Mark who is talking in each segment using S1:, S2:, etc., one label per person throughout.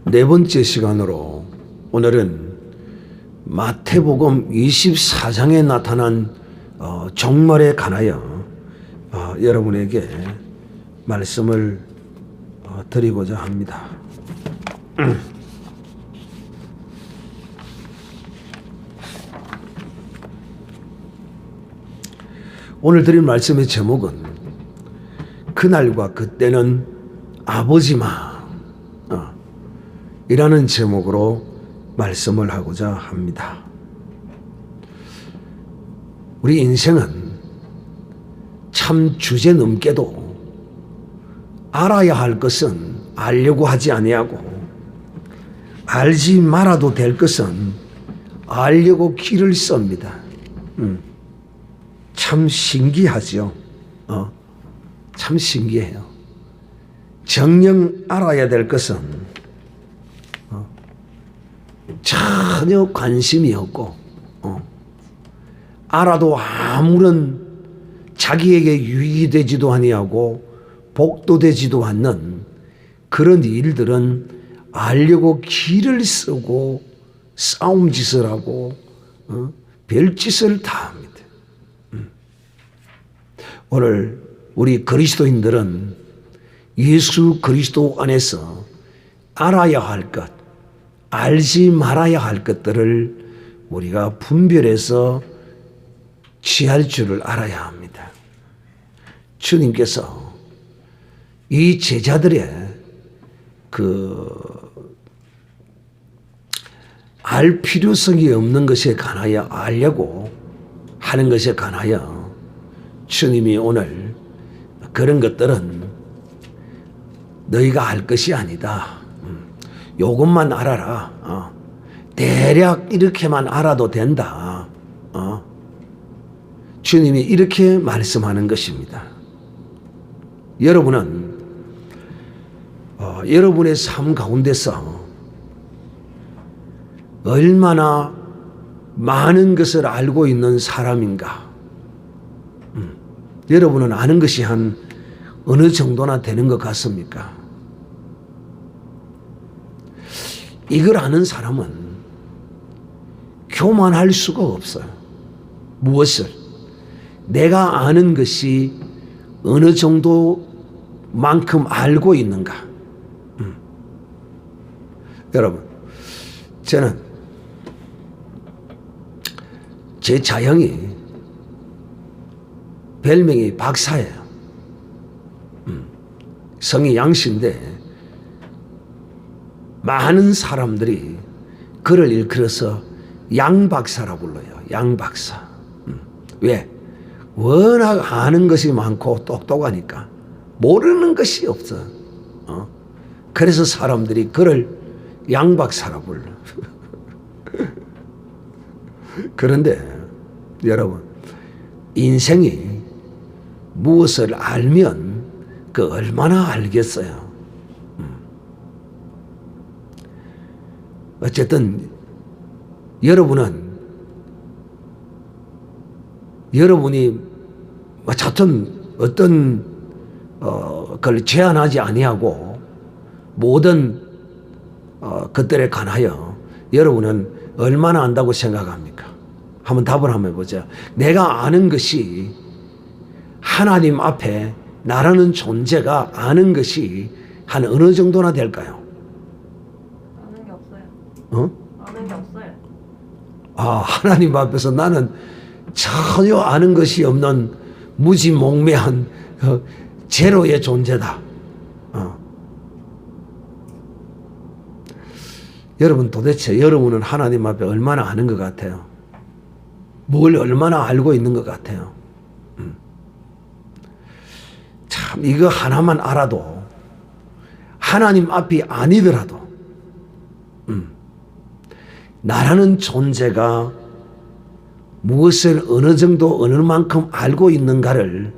S1: 네 번째 시간으로 오늘은 마태복음 24장에 나타난 종말에 관하여 여러분에게 말씀을 드리고자 합니다. 오늘 드린 말씀의 제목은 그날과 그때는 아버지마 이라는 제목으로 말씀을 하고자 합니다. 우리 인생은 참 주제넘게도 알아야 할 것은 알려고 하지 아니하고 알지 말아도 될 것은 알려고 길을 씁니다. 참 신기하죠. 참 신기해요. 정녕 알아야 될 것은 전혀 관심이 없고 알아도 아무런 자기에게 유익이 되지도 아니하고 복도 되지도 않는 그런 일들은 알려고 길을 쓰고 싸움짓을 하고 별짓을 다 합니다. 오늘 우리 그리스도인들은 예수 그리스도 안에서 알아야 할 것, 알지 말아야 할 것들을 우리가 분별해서 취할 줄을 알아야 합니다. 주님께서 이 제자들의 알 필요성이 없는 것에 관하여 알려고 하는 것에 관하여 주님이 오늘 그런 것들은 너희가 알 것이 아니다. 요것만 알아라. 대략 이렇게만 알아도 된다. 주님이 이렇게 말씀하는 것입니다. 여러분은 여러분의 삶 가운데서 얼마나 많은 것을 알고 있는 사람인가? 여러분은 아는 것이 한 어느 정도나 되는 것 같습니까? 이걸 아는 사람은 교만할 수가 없어요. 무엇을? 내가 아는 것이 어느 정도만큼 알고 있는가? 여러분, 저는 제 자형이 별명이 박사예요. 성이 양씨인데 많은 사람들이 그를 일컬어서 양박사라고 불러요. 양박사. 왜? 워낙 아는 것이 많고 똑똑하니까 모르는 것이 없어. 그래서 사람들이 그를 양박사라고 불러. 그런데 여러분, 인생이 무엇을 알면 그 얼마나 알겠어요. 어쨌든 여러분이 어떤 걸 제한하지 아니하고 모든 것들에 관하여 여러분은 얼마나 안다고 생각합니까? 한번 답을 한번 해보자. 내가 아는 것이 하나님 앞에 나라는 존재가 아는 것이 한 어느 정도나 될까요?
S2: 아는 게 없어요. 아는 게 없어요.
S1: 하나님 앞에서 나는 전혀 아는 것이 없는 무지몽매한 제로의 존재다. 여러분, 도대체 여러분은 하나님 앞에 얼마나 아는 것 같아요? 뭘 얼마나 알고 있는 것 같아요? 참, 이거 하나만 알아도 하나님 앞이 아니더라도 나라는 존재가 무엇을 어느 정도 어느 만큼 알고 있는가를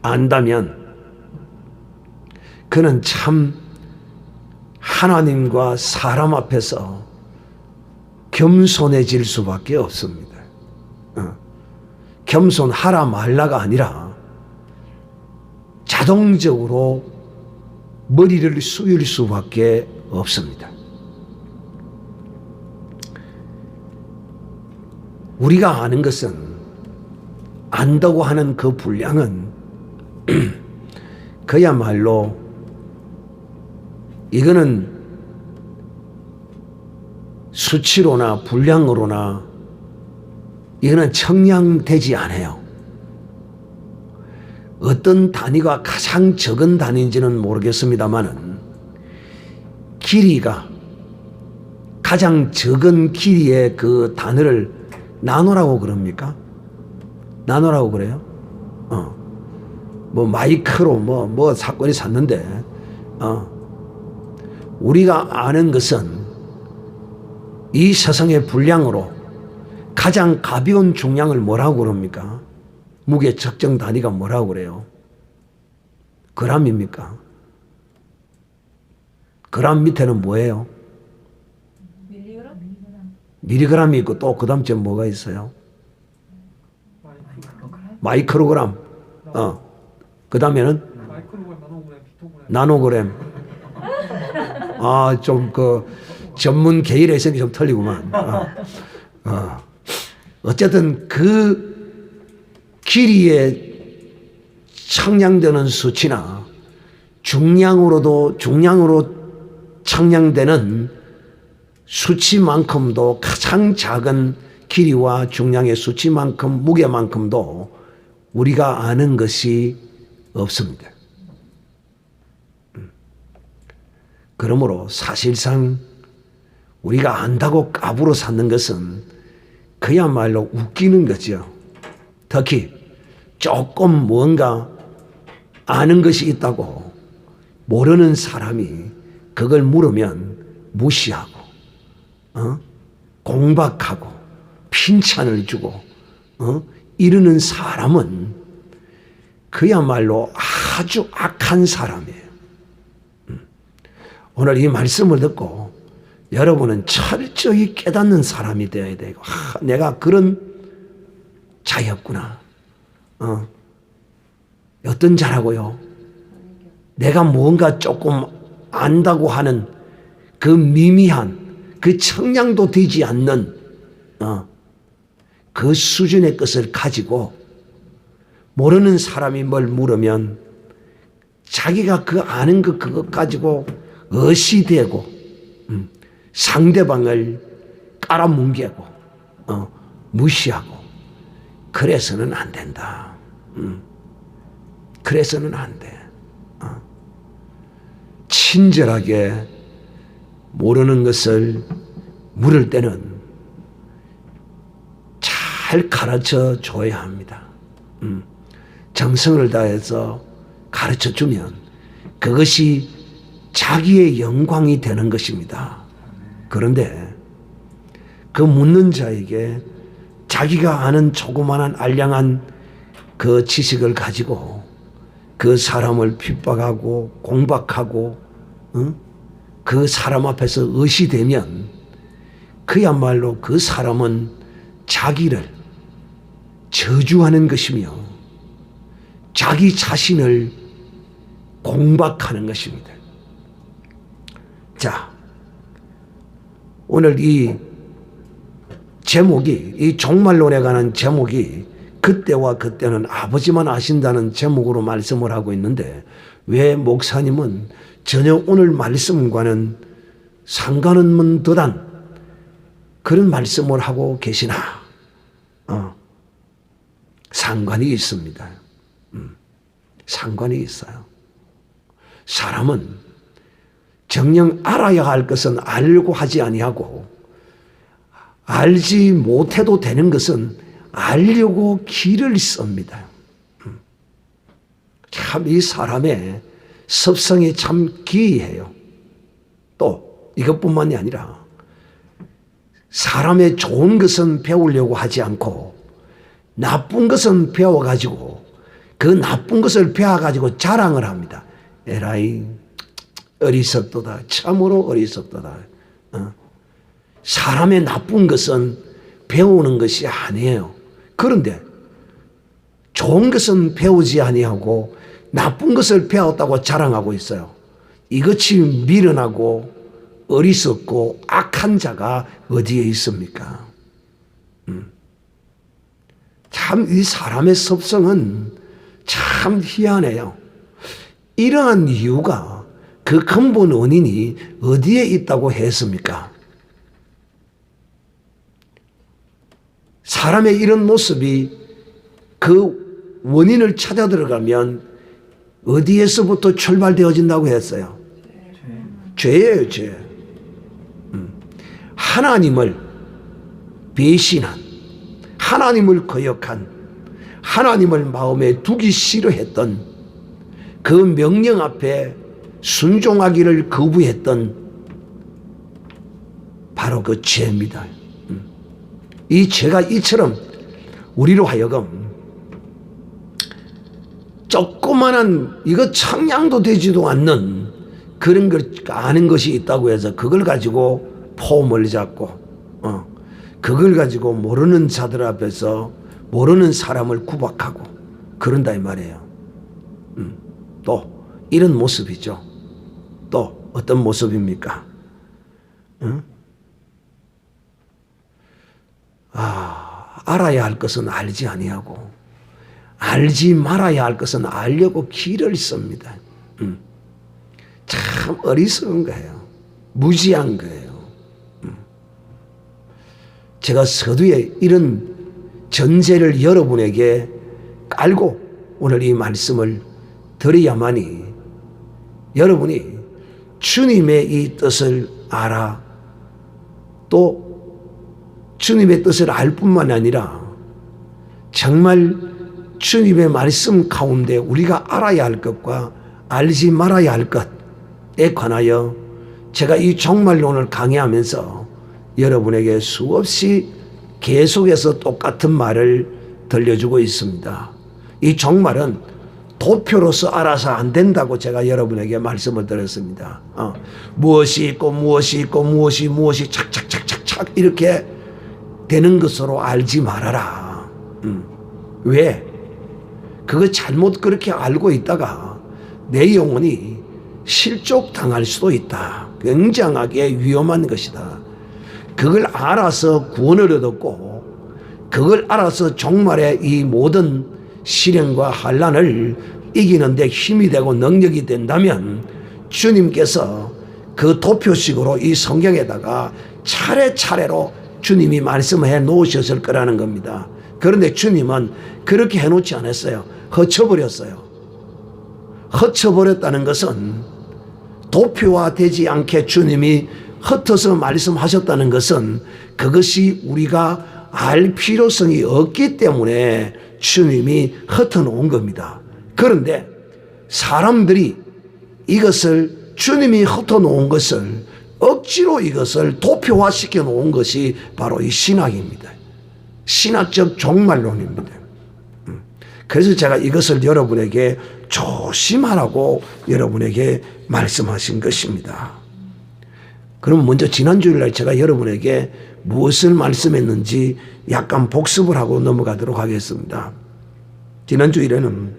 S1: 안다면 그는 참 하나님과 사람 앞에서 겸손해질 수밖에 없습니다. 겸손하라 말라가 아니라 자동적으로 머리를 숙일 수밖에 없습니다. 우리가 아는 것은, 안다고 하는 그 분량은 그야말로 이거는 수치로나 분량으로나 이거는 청량되지 않아요. 어떤 단위가 가장 적은 단위인지는 모르겠습니다만은 길이가 가장 적은 길이의 그 단어를 나노라고 그럽니까? 나노라고 그래요? 뭐 마이크로 뭐 사건이 샀는데 우리가 아는 것은 이 세상의 분량으로 가장 가벼운 중량을 뭐라고 그럽니까? 무게 측정 단위가 뭐라고 그래요? 그람입니까? 그람 밑에는 뭐예요?
S2: 밀리그램?
S1: 미리그램이 있고 또 그 다음 쯤 뭐가 있어요? 마이크로그램. 그 다음에는
S3: 마이크로그램, 나노그램, 피토그램.
S1: 나노그램. 좀 그 전문 계열에 있으니 좀 틀리구만. 어쨌든 그 길이에 청량되는 수치나 중량으로 청량되는 수치만큼도 가장 작은 길이와 중량의 수치만큼, 무게만큼도 우리가 아는 것이 없습니다. 그러므로 사실상 우리가 안다고 까부러 찾는 것은 그야말로 웃기는 거죠. 특히 조금 뭔가 아는 것이 있다고 모르는 사람이 그걸 물으면 무시하고 공박하고 핀찬을 주고 이러는 사람은 그야말로 아주 악한 사람이에요. 오늘 이 말씀을 듣고 여러분은 철저히 깨닫는 사람이 되어야 되고, 내가 그런 자였구나. 어떤 자라고요? 내가 뭔가 조금 안다고 하는 그 미미한, 그 청량도 되지 않는 그 수준의 것을 가지고 모르는 사람이 뭘 물으면 자기가 그 아는 것 그것 가지고 의시되고 상대방을 깔아뭉개고 무시하고 그래서는 안 된다. 그래서는 안 돼. 친절하게 모르는 것을 물을 때는 잘 가르쳐 줘야 합니다. 정성을 다해서 가르쳐 주면 그것이 자기의 영광이 되는 것입니다. 그런데 그 묻는 자에게 자기가 아는 조그마한 알량한 그 지식을 가지고 그 사람을 핍박하고 공박하고 그 사람 앞에서 의시되면 그야말로 그 사람은 자기를 저주하는 것이며 자기 자신을 공박하는 것입니다. 자, 오늘 이 제목이, 이 종말론에 관한 제목이 그때와 그때는 아버지만 아신다는 제목으로 말씀을 하고 있는데 왜 목사님은 전혀 오늘 말씀과는 상관없는 듯한 그런 말씀을 하고 계시나? 상관이 있습니다. 상관이 있어요. 사람은 정녕 알아야 할 것은 알고 하지 아니하고 알지 못해도 되는 것은 알려고 길을 씁니다. 참 이 사람의 습성이 참 기이해요. 또 이것뿐만이 아니라 사람의 좋은 것은 배우려고 하지 않고 나쁜 것은 배워가지고 그 나쁜 것을 배워가지고 자랑을 합니다. 에라이 어리석도다. 참으로 어리석도다. 사람의 나쁜 것은 배우는 것이 아니에요. 그런데 좋은 것은 배우지 아니하고 나쁜 것을 배웠다고 자랑하고 있어요. 이것이 미련하고 어리석고 악한 자가 어디에 있습니까? 참 이 사람의 습성은 참 희한해요. 이러한 이유가 그 근본 원인이 어디에 있다고 했습니까? 사람의 이런 모습이 그 원인을 찾아 들어가면 어디에서부터 출발되어진다고 했어요? 죄예요, 죄. 하나님을 배신한, 하나님을 거역한, 하나님을 마음에 두기 싫어했던, 그 명령 앞에 순종하기를 거부했던 바로 그 죄입니다. 이 죄가 이처럼 우리로 하여금 조그만한 이거 청량도 되지도 않는 그런 걸 아는 것이 있다고 해서 그걸 가지고 폼을 잡고 그걸 가지고 모르는 자들 앞에서 모르는 사람을 구박하고 그런다 이 말이에요. 또 이런 모습이죠. 또 어떤 모습입니까? 알아야 할 것은 알지 아니하고 알지 말아야 할 것은 알려고 길을 씁니다. 참 어리석은 거예요. 무지한 거예요. 제가 서두에 이런 전제를 여러분에게 깔고 오늘 이 말씀을 드려야만이 여러분이 주님의 이 뜻을 알아 또 주님의 뜻을 알 뿐만 아니라 정말 주님의 말씀 가운데 우리가 알아야 할 것과 알지 말아야 할 것에 관하여 제가 이 종말론을 강의하면서 여러분에게 수없이 계속해서 똑같은 말을 들려주고 있습니다. 이 종말은 도표로서 알아서 안 된다고 제가 여러분에게 말씀을 드렸습니다. 무엇이 있고 무엇이 있고 무엇이 착착착착착 이렇게 되는 것으로 알지 말아라. 왜? 그거 잘못 그렇게 알고 있다가 내 영혼이 실족당할 수도 있다. 굉장하게 위험한 것이다. 그걸 알아서 구원을 얻었고 그걸 알아서 종말의 이 모든 시련과 환난을 이기는 데 힘이 되고 능력이 된다면 주님께서 그 도표식으로 이 성경에다가 차례차례로 주님이 말씀해 놓으셨을 거라는 겁니다. 그런데 주님은 그렇게 해놓지 않았어요. 허쳐버렸어요. 허쳐버렸다는 것은 도표화되지 않게 주님이 흩어서 말씀하셨다는 것은 그것이 우리가 알 필요성이 없기 때문에 주님이 흩어놓은 겁니다. 그런데 사람들이 이것을 주님이 흩어놓은 것을 억지로 이것을 도표화시켜 놓은 것이 바로 이 신학입니다. 신학적 종말론입니다. 그래서 제가 이것을 여러분에게 조심하라고 여러분에게 말씀하신 것입니다. 그럼 먼저 지난주일날 제가 여러분에게 무엇을 말씀했는지 약간 복습을 하고 넘어가도록 하겠습니다. 지난주일에는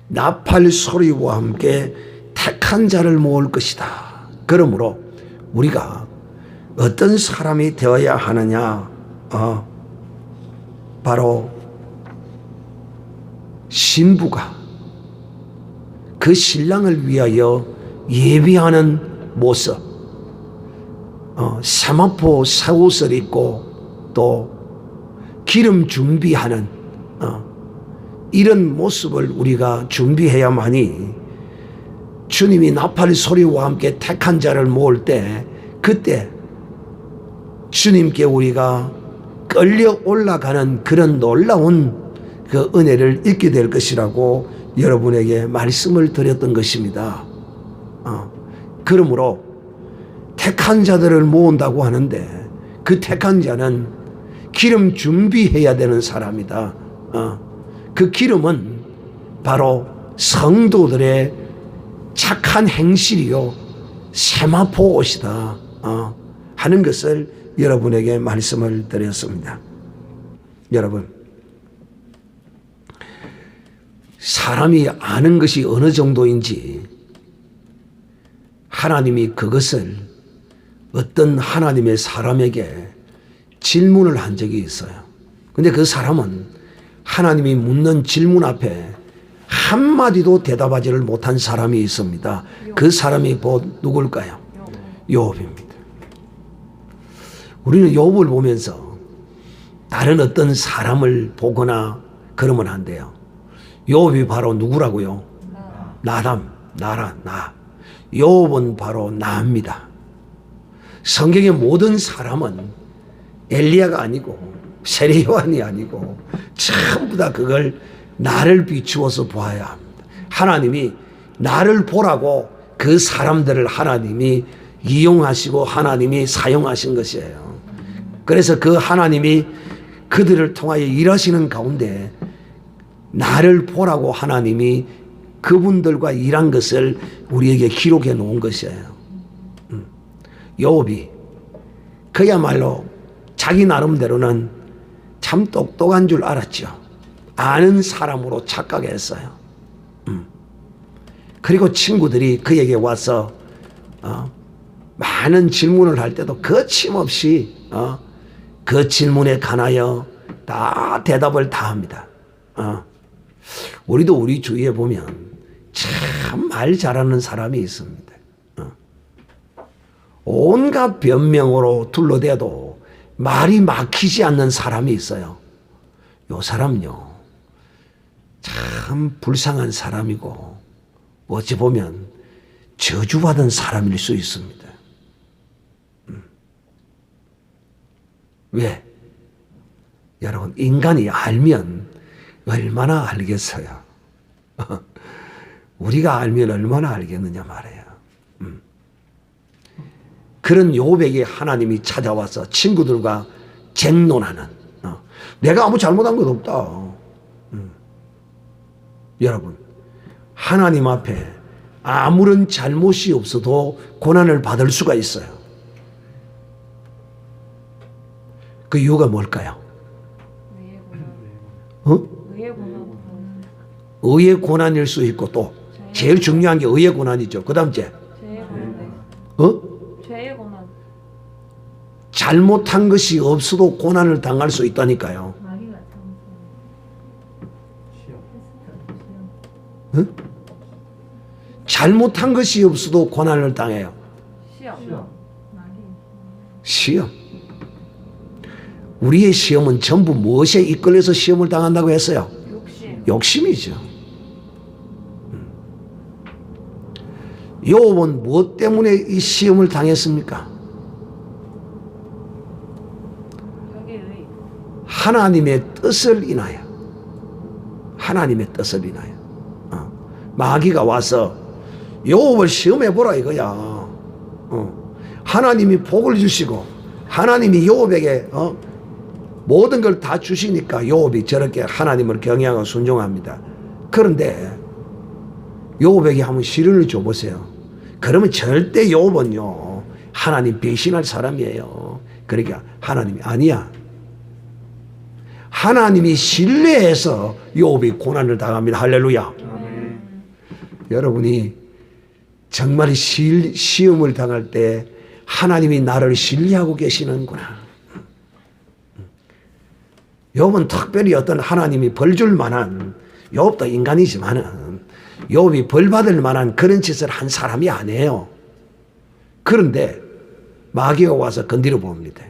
S1: 나팔 소리와 함께 택한 자를 모을 것이다. 그러므로 우리가 어떤 사람이 되어야 하느냐? 바로 신부가 그 신랑을 위하여 예비하는 모습, 세마포 새 옷을 입고 또 기름 준비하는 이런 모습을 우리가 준비해야만이 주님이 나팔 소리와 함께 택한 자를 모을 때 그때 주님께 우리가 끌려 올라가는 그런 놀라운 그 은혜를 잊게 될 것이라고 여러분에게 말씀을 드렸던 것입니다. 그러므로 택한 자들을 모은다고 하는데 그 택한 자는 기름 준비해야 되는 사람이다. 그 기름은 바로 성도들의 착한 행실이요 세마포 옷이다 하는 것을 여러분에게 말씀을 드렸습니다. 여러분, 사람이 아는 것이 어느 정도인지 하나님이 그것을 어떤 하나님의 사람에게 질문을 한 적이 있어요. 근데 그 사람은 하나님이 묻는 질문 앞에 한마디도 대답하지를 못한 사람이 있습니다. 그 사람이 누굴까요? 욥입니다. 우리는 욥을 보면서 다른 어떤 사람을 보거나 그러면 안 돼요. 욥이 바로 누구라고요? 나. 욥은 바로 나입니다. 성경의 모든 사람은 엘리야가 아니고 세례요한이 아니고 전부 다 그걸 나를 비추어서 보아야 합니다. 하나님이 나를 보라고 그 사람들을 하나님이 이용하시고 하나님이 사용하신 것이에요. 그래서 그 하나님이 그들을 통하여 일하시는 가운데 나를 보라고 하나님이 그분들과 일한 것을 우리에게 기록해 놓은 것이에요. 욥이 그야말로 자기 나름대로는 참 똑똑한 줄 알았죠. 아는 사람으로 착각했어요. 그리고 친구들이 그에게 와서 많은 질문을 할 때도 거침없이 그 질문에 관하여 다 대답을 다 합니다. 우리도 우리 주위에 보면 참 말 잘하는 사람이 있습니다. 온갖 변명으로 둘러대도 말이 막히지 않는 사람이 있어요. 요 사람요 참 불쌍한 사람이고 어찌 보면 저주받은 사람일 수 있습니다. 왜? 여러분 인간이 알면 얼마나 알겠어요. 우리가 알면 얼마나 알겠느냐 말이에요. 그런 욥에게 하나님이 찾아와서 친구들과 쟁론하는 내가 아무 잘못한 것 없다. 여러분 하나님 앞에 아무런 잘못이 없어도 고난을 받을 수가 있어요. 그 이유가 뭘까요? 의의 고난일 수 있고 또 제일 중요한 게 의의 고난이죠. 그 다음 죄의 고난. 잘못한 것이 없어도 고난을 당할 수 있다니까요. 잘못한 것이 없어도 고난을 당해요. 시험. 우리의 시험은 전부 무엇에 이끌려서 시험을 당한다고 했어요? 욕심이죠. 욥은 무엇 때문에 이 시험을 당했습니까? 하나님의 뜻을 인하여. 하나님의 뜻을 인하여. 마귀가 와서 욥을 시험해보라 이거야. 하나님이 복을 주시고 하나님이 욥에게 모든 걸 다 주시니까 욥이 저렇게 하나님을 경외하고 순종합니다. 그런데 욥에게 한번 시련을 줘보세요. 그러면 절대 욥은요 하나님 배신할 사람이에요. 그러니까 하나님이 아니야. 하나님이 신뢰해서 욥이 고난을 당합니다. 할렐루야. 여러분이 정말 시험을 당할 때 하나님이 나를 신뢰하고 계시는구나. 욥은 특별히 어떤 하나님이 벌 줄 만한, 욥도 인간이지만은 욥이 벌 받을 만한 그런 짓을 한 사람이 아니에요. 그런데 마귀가 와서 건드려 봅니다.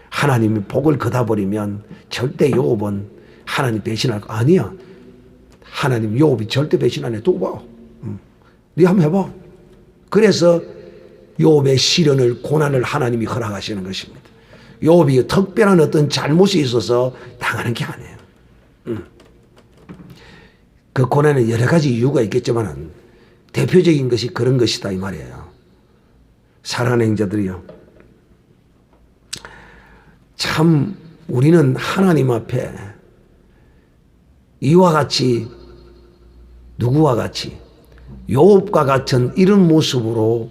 S1: 하나님이 복을 거둬버리면 절대 욥은 하나님 배신할 거 아니야. 하나님 욥이 절대 배신 안 해. 두고 봐. 네 한번 해봐. 그래서 욥의 시련을 고난을 하나님이 허락하시는 것입니다. 욥이 특별한 어떤 잘못이 있어서 당하는 게 아니에요. 그 고난에 여러 가지 이유가 있겠지만 대표적인 것이 그런 것이다 이 말이에요. 사랑하는 형제들이요, 참 우리는 하나님 앞에 이와 같이 누구와 같이 욥과 같은 이런 모습으로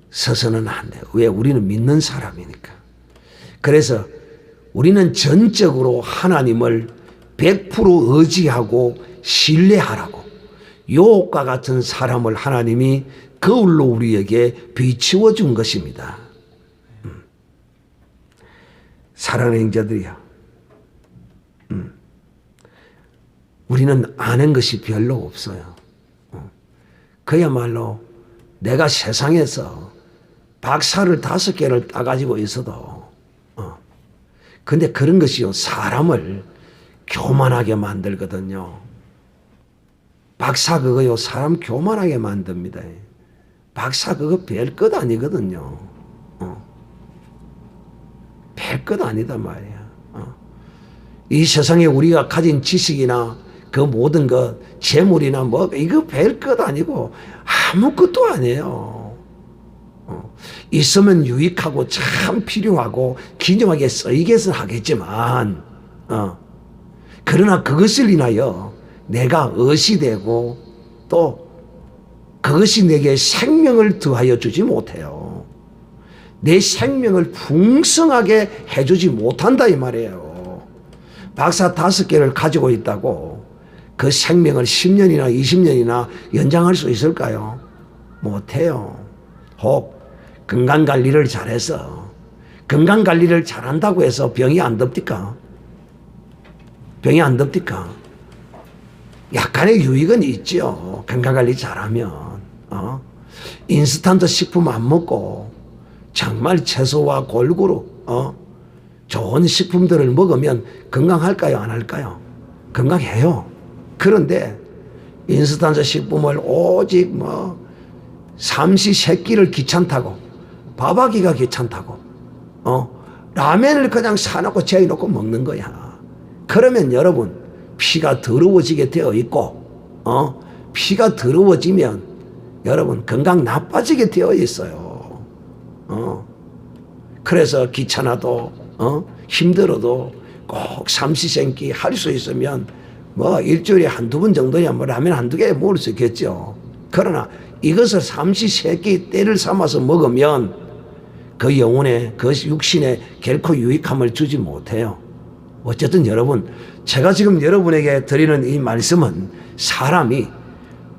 S1: 서서는 안 돼요. 왜? 우리는 믿는 사람이니까. 그래서 우리는 전적으로 하나님을 100% 의지하고 신뢰하라고. 욥과 같은 사람을 하나님이 거울로 우리에게 비추어 준 것입니다. 사랑하는 형제들이요, 우리는 아는 것이 별로 없어요. 그야말로 내가 세상에서 박사를 5개를 따가지고 있어도 근데 그런 것이요, 사람을 교만하게 만들거든요. 박사 그거요, 사람 교만하게 만듭니다. 박사 그거 별 것 아니거든요. 별 것 아니다 말이야. 이 세상에 우리가 가진 지식이나 그 모든 것, 재물이나 뭐 이거 별 것 아니고 아무것도 아니에요. 있으면 유익하고 참 필요하고 기념하게 쓰이겠은 하겠지만 그러나 그것을 인하여 내가 의시 되고 또 그것이 내게 생명을 더하여 주지 못해요. 내 생명을 풍성하게 해주지 못한다 이 말이에요. 박사 5개를 가지고 있다고 그 생명을 10년이나 20년이나 연장할 수 있을까요? 못해요. 혹 건강관리를 잘해서, 건강관리를 잘한다고 해서 병이 안 듭니까? 병이 안 듭니까? 약간의 유익은 있죠. 건강관리 잘하면. 인스턴트 식품 안 먹고 정말 채소와 골고루 좋은 식품들을 먹으면 건강할까요? 안 할까요? 건강해요. 그런데 인스턴트 식품을 오직 삼시세끼를 귀찮다고, 밥하기가 귀찮다고 라면을 그냥 사놓고 재워놓고 먹는 거야. 그러면 여러분 피가 더러워지게 되어 있고 피가 더러워지면 여러분 건강 나빠지게 되어 있어요. 그래서 귀찮아도 힘들어도 꼭 삼시세끼 할 수 있으면 일주일에 1-2번 정도야 라면 1-2개 먹을 수 있겠죠. 그러나 이것을 삼시세끼 때를 삼아서 먹으면 그 영혼에, 그 육신에 결코 유익함을 주지 못해요. 어쨌든 여러분, 제가 지금 여러분에게 드리는 이 말씀은 사람이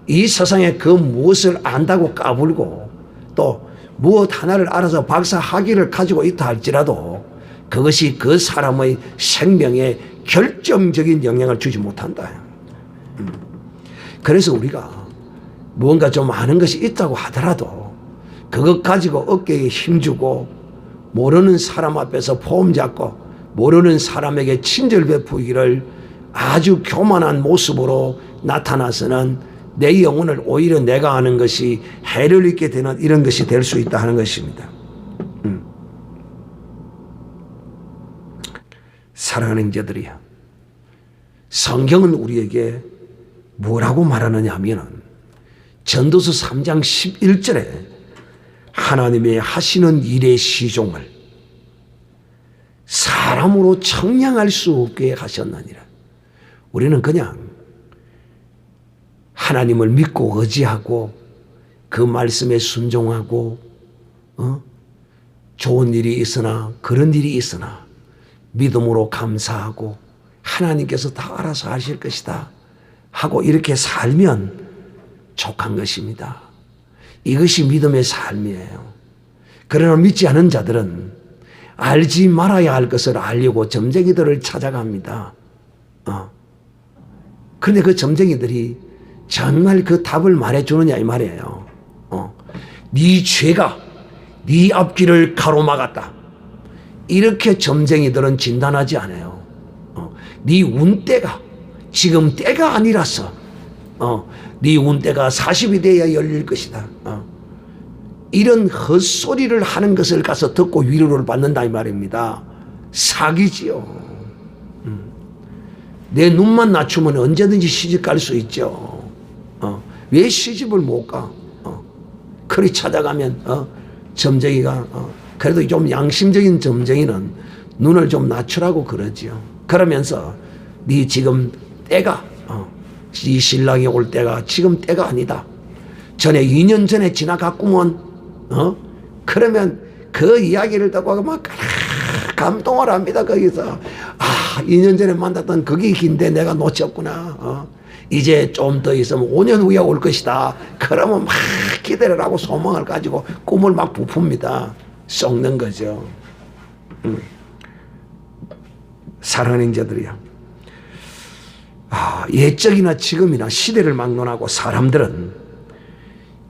S1: 이 세상에 그 무엇을 안다고 까불고 또 무엇 하나를 알아서 박사 학위를 가지고 있다 할지라도 그것이 그 사람의 생명에 결정적인 영향을 주지 못한다. 그래서 우리가 무언가 좀 아는 것이 있다고 하더라도 그것 가지고 어깨에 힘주고 모르는 사람 앞에서 포옹 잡고 모르는 사람에게 친절 베푸기를 아주 교만한 모습으로 나타나서는 내 영혼을 오히려 내가 아는 것이 해를 입게 되는 이런 것이 될 수 있다 하는 것입니다. 사랑하는 형제들이요, 성경은 우리에게 뭐라고 말하느냐 하면은 전도서 3장 11절에 하나님의 하시는 일의 시종을 사람으로 청량할 수 없게 하셨느니라. 우리는 그냥 하나님을 믿고 의지하고 그 말씀에 순종하고 좋은 일이 있으나 그런 일이 있으나 믿음으로 감사하고 하나님께서 다 알아서 하실 것이다 하고 이렇게 살면 족한 것입니다. 이것이 믿음의 삶이에요. 그러나 믿지 않은 자들은 알지 말아야 할 것을 알려고 점쟁이들을 찾아갑니다. 그런데 그 점쟁이들이 정말 그 답을 말해주느냐 이 말이에요. 네 죄가 네 앞길을 가로막았다. 이렇게 점쟁이들은 진단하지 않아요. 네 운때가 지금 때가 아니라서 네 운때가 40이 돼야 열릴 것이다. 이런 헛소리를 하는 것을 가서 듣고 위로를 받는다 이 말입니다. 사기지요. 내 눈만 낮추면 언제든지 시집 갈 수 있죠. 왜 시집을 못 가? 그리 찾아가면 점쟁이가 그래도 좀 양심적인 점쟁이는 눈을 좀 낮추라고 그러지요. 그러면서 네 지금 때가 네 신랑이 올 때가 지금 때가 아니다. 전에 2년 전에 지나갔구먼. 그러면 그 이야기를 듣고 막 감동을 합니다. 거기서 2년 전에 만났던 그게 긴데 내가 놓쳤구나. 이제 좀 더 있으면 5년 후에 올 것이다. 그러면 막 기대를 하고 소망을 가지고 꿈을 막 부풉니다. 썩는 거죠. 사랑하는 형제들이요. 옛적이나 지금이나 시대를 막론하고 사람들은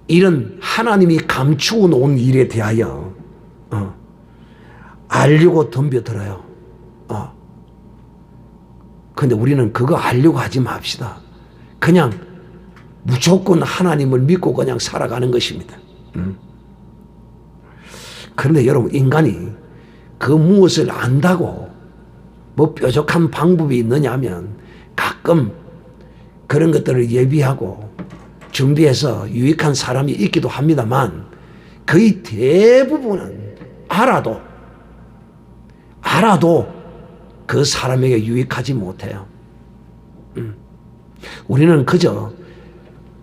S1: 이런 하나님이 감추어 놓은 일에 대하여 알려고 덤벼들어요. 근데 우리는 그거 알려고 하지 맙시다. 그냥 무조건 하나님을 믿고 그냥 살아가는 것입니다. 그런데 여러분, 인간이 그 무엇을 안다고 뭐 뾰족한 방법이 있느냐 하면 가끔 그런 것들을 예비하고 준비해서 유익한 사람이 있기도 합니다만 거의 대부분은 알아도 그 사람에게 유익하지 못해요. 우리는 그저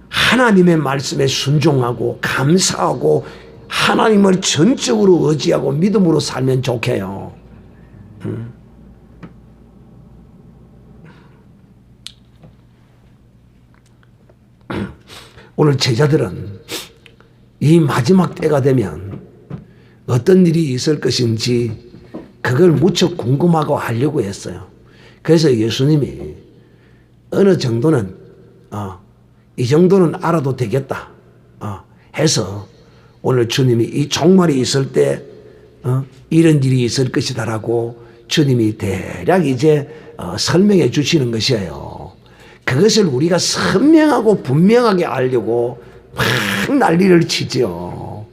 S1: 하나님의 말씀에 순종하고 감사하고 하나님을 전적으로 의지하고 믿음으로 살면 좋게요. 오늘 제자들은 이 마지막 때가 되면 어떤 일이 있을 것인지 그걸 무척 궁금하고 하려고 했어요. 그래서 예수님이 어느 정도는 이 정도는 알아도 되겠다 해서 오늘 주님이 이 종말이 있을 때 이런 일이 있을 것이다라고 주님이 대략 이제 설명해 주시는 것이에요. 그것을 우리가 선명하고 분명하게 알려고 막 난리를 치죠.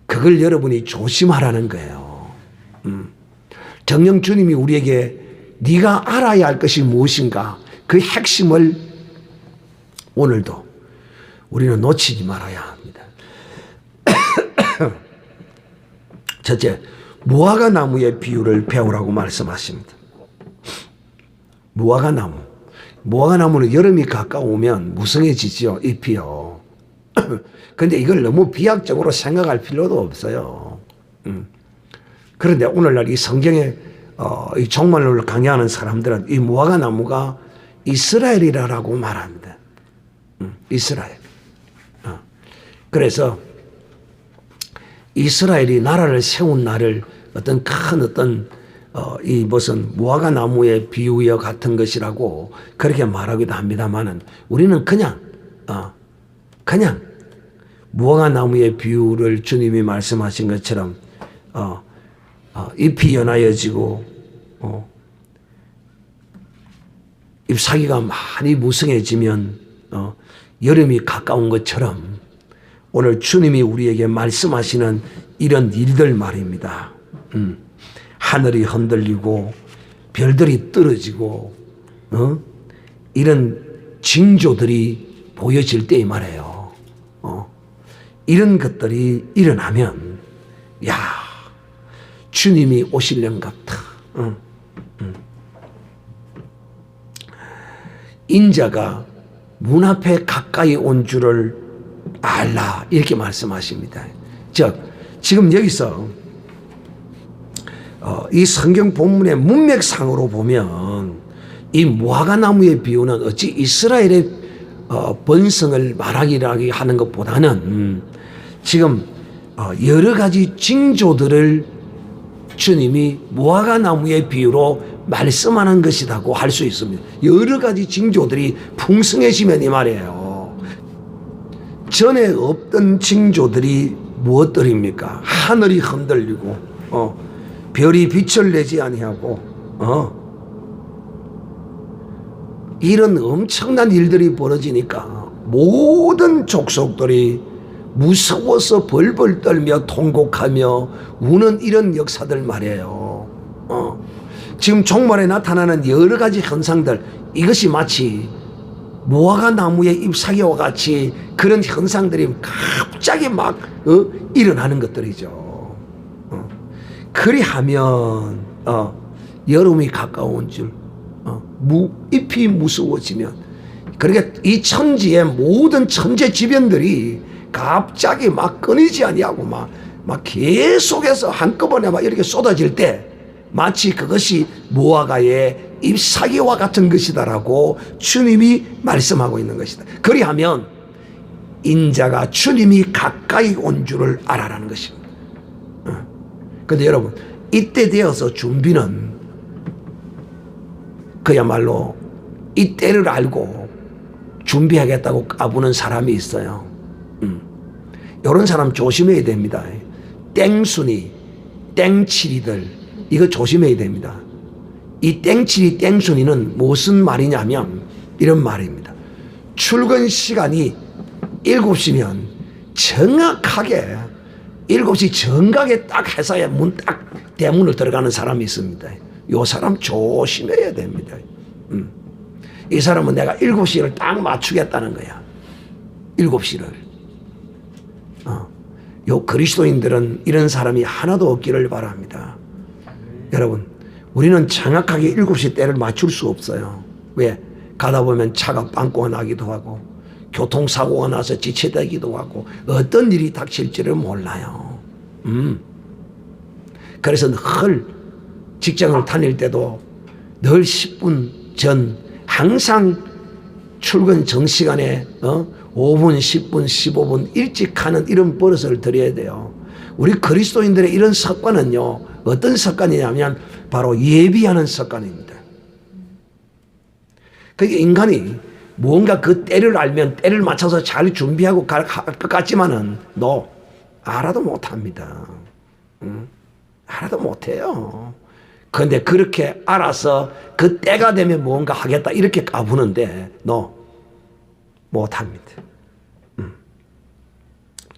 S1: 그걸 여러분이 조심하라는 거예요. 정녕 주님이 우리에게 네가 알아야 할 것이 무엇인가, 그 핵심을 오늘도 우리는 놓치지 말아야 합니다. 첫째, 무화과 나무의 비유를 배우라고 말씀하십니다. 무화과 나무는 여름이 가까우면 무성해지죠, 잎이요. 근데 이걸 너무 비약적으로 생각할 필요도 없어요. 그런데 오늘날 이 성경에 이 종말론을 강의하는 사람들은 이 무화과 나무가 이스라엘이라고 말합니다. 이스라엘. 그래서 이스라엘이 나라를 세운 날을 어떤 큰 이 무슨 무화과 나무의 비유와 같은 것이라고 그렇게 말하기도 합니다만은 우리는 그냥 무화과 나무의 비유를 주님이 말씀하신 것처럼 잎이 연하여지고 잎사귀가 많이 무성해지면 여름이 가까운 것처럼 오늘 주님이 우리에게 말씀하시는 이런 일들 말입니다. 하늘이 흔들리고 별들이 떨어지고 이런 징조들이 보여질 때 말이에요. 이런 것들이 일어나면 주님이 오실령 같아. 인자가 문 앞에 가까이 온 줄을 알라, 이렇게 말씀하십니다. 즉 지금 여기서 이 성경 본문의 문맥상으로 보면 이 무화과 나무의 비유는 어찌 이스라엘의 번성을 말하기라기 하는 것보다는 지금 여러 가지 징조들을 주님이 무화과 나무의 비유로 말씀하는 것이라고 할 수 있습니다. 여러 가지 징조들이 풍성해지면 이 말이에요. 전에 없던 징조들이 무엇들입니까? 하늘이 흔들리고 별이 빛을 내지 아니하고 이런 엄청난 일들이 벌어지니까 모든 족속들이 무서워서 벌벌 떨며 통곡하며 우는 이런 역사들 말이에요. 지금 종말에 나타나는 여러 가지 현상들, 이것이 마치 무화과 나무의 잎사귀와 같이 그런 현상들이 갑자기 막 일어나는 것들이죠. 그리하면 여름이 가까운 줄, 잎이 무서워지면, 그러니까 이 천지의 모든 천재지변들이 갑자기 막 끊이지 아니하고 막 계속해서 한꺼번에 막 이렇게 쏟아질 때 마치 그것이 무화과의 잎사귀와 같은 것이다라고 주님이 말씀하고 있는 것이다. 그리하면 인자가 주님이 가까이 온 줄을 알아라는 것입니다. 그런데 여러분, 이때 되어서 준비는 그야말로 이 때를 알고 준비하겠다고 까부는 사람이 있어요. 이런 사람 조심해야 됩니다. 땡순이, 땡칠이들, 이거 조심해야 됩니다. 이 땡칠이, 땡순이는 무슨 말이냐면 이런 말입니다. 출근 시간이 7시면 정확하게 7시 정각에 딱 회사에 문 딱 대문을 들어가는 사람이 있습니다. 이 사람 조심해야 됩니다. 이 사람은 내가 7시를 딱 맞추겠다는 거야. 7시를. 요 그리스도인들은 이런 사람이 하나도 없기를 바랍니다. 여러분, 우리는 정확하게 7시 때를 맞출 수 없어요. 왜? 가다 보면 차가 빵꾸가 나기도 하고 교통사고가 나서 지체되기도 하고 어떤 일이 닥칠지를 몰라요. 그래서 늘 직장을 다닐 때도 늘 10분 전 항상 출근 정시간에 5분, 10분, 15분 일찍 하는 이런 버릇을 들여야 돼요. 우리 그리스도인들의 이런 습관은요, 어떤 습관이냐면 바로 예비하는 습관입니다. 그러니까 인간이 무언가 그 때를 알면 때를 맞춰서 잘 준비하고 갈 것 같지만은 너 알아도 못합니다. 알아도 못해요. 그런데 그렇게 알아서 그 때가 되면 무언가 하겠다 이렇게 까부는데 너 못합니다.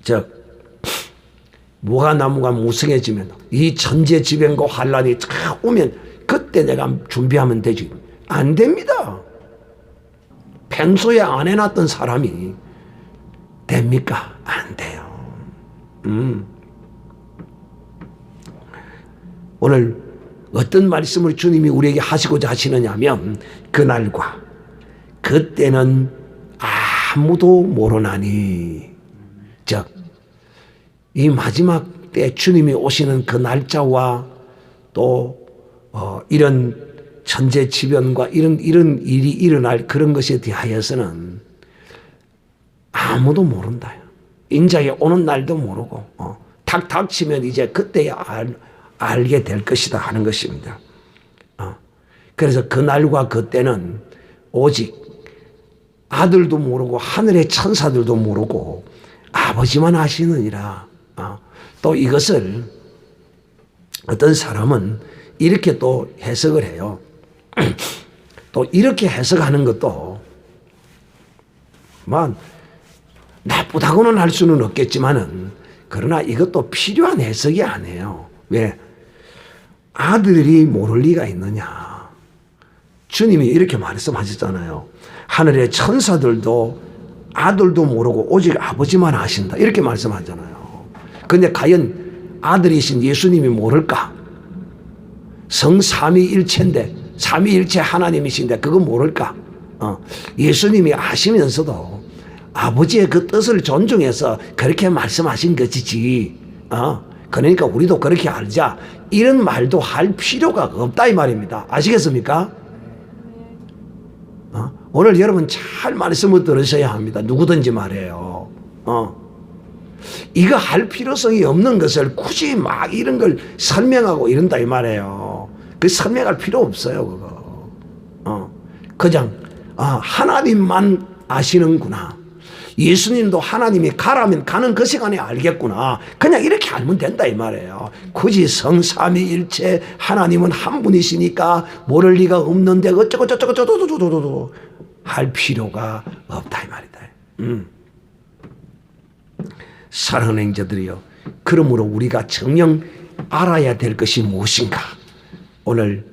S1: 즉 무화나무가 무성해지면 이 천재지변과 환란이 쫙 오면 그때 내가 준비하면 되지. 안 됩니다. 평소에 안 해놨던 사람이 됩니까? 안 돼요. 오늘 어떤 말씀을 주님이 우리에게 하시고자 하시느냐 하면 그날과 그때는 아무도 모르나니, 즉 이 마지막 때 주님이 오시는 그 날짜와 또 이런 천재지변과 이런 일이 일어날 그런 것에 대하여서는 아무도 모른다. 인자에 오는 날도 모르고 탁 닥치면 이제 그때야 알게 될 것이다 하는 것입니다. 그래서 그 날과 그때는 오직 아들도 모르고 하늘의 천사들도 모르고 아버지만 아시느니라. 또 이것을 어떤 사람은 이렇게 또 해석을 해요. 또 이렇게 해석하는 것도 나쁘다고는 할 수는 없겠지만은 그러나 이것도 필요한 해석이 아니에요. 왜? 아들이 모를 리가 있느냐. 주님이 이렇게 말씀하셨잖아요. 하늘의 천사들도 아들도 모르고 오직 아버지만 아신다. 이렇게 말씀하잖아요. 근데 과연 아들이신 예수님이 모를까? 성삼위일체인데 삼위일체 하나님이신데 그거 모를까? 예수님이 아시면서도 아버지의 그 뜻을 존중해서 그렇게 말씀하신 것이지. 그러니까 우리도 그렇게 알자. 이런 말도 할 필요가 없다 이 말입니다. 아시겠습니까? 오늘 여러분 잘 말씀을 들으셔야 합니다. 누구든지 말해요. 이거 할 필요성이 없는 것을 굳이 막 이런 걸 설명하고 이런다 이 말이에요. 그 설명할 필요 없어요. 그거. 그냥 하나님만 아시는구나. 예수님도 하나님이 가라면 가는 그 시간에 알겠구나. 그냥 이렇게 알면 된다 이 말이에요. 굳이 성삼위일체 하나님은 한 분이시니까 모를 리가 없는데 어쩌고 저쩌고 저쩌고 할 필요가 없다 이 말이다. 사랑하는 형제들이요, 그러므로 우리가 정녕 알아야 될 것이 무엇인가? 오늘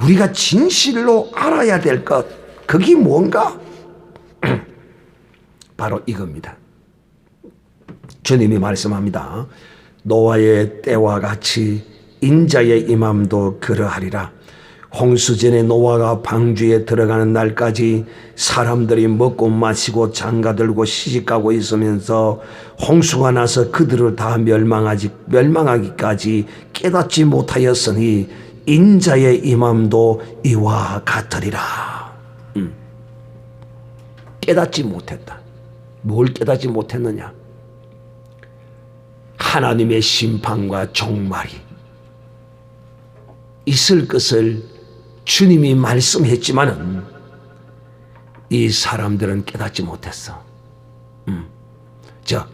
S1: 우리가 진실로 알아야 될 것, 그게 뭔가? 바로 이겁니다. 주님이 말씀합니다. 노아의 때와 같이 인자의 임함도 그러하리라. 홍수전에 노아가 방주에 들어가는 날까지 사람들이 먹고 마시고 장가들고 시집가고 있으면서 홍수가 나서 그들을 다 멸망하기까지 깨닫지 못하였으니 인자의 임함도 이와 같으리라. 깨닫지 못했다. 뭘 깨닫지 못했느냐? 하나님의 심판과 종말이 있을 것을 주님이 말씀했지만은 이 사람들은 깨닫지 못했어. 즉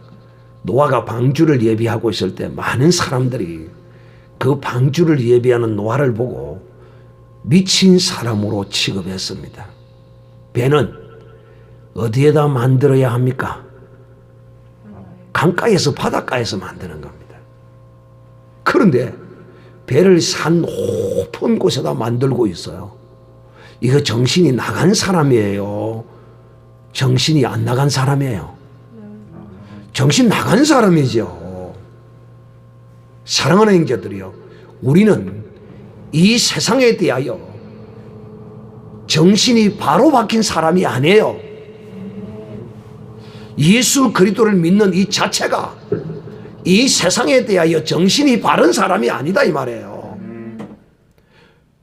S1: 노아가 방주를 예비하고 있을 때 많은 사람들이 그 방주를 예비하는 노아를 보고 미친 사람으로 취급했습니다. 배는 어디에다 만들어야 합니까? 강가에서 바닷가에서 만드는 겁니다. 그런데 배를 산 높은 곳에다 만들고 있어요. 이거 정신이 나간 사람이에요? 정신이 안 나간 사람이에요? 정신 나간 사람이죠. 사랑하는 형제들이요, 우리는 이 세상에 대하여 정신이 바로 박힌 사람이 아니에요. 예수 그리스도를 믿는 이 자체가 이 세상에 대하여 정신이 바른 사람이 아니다 이 말이에요.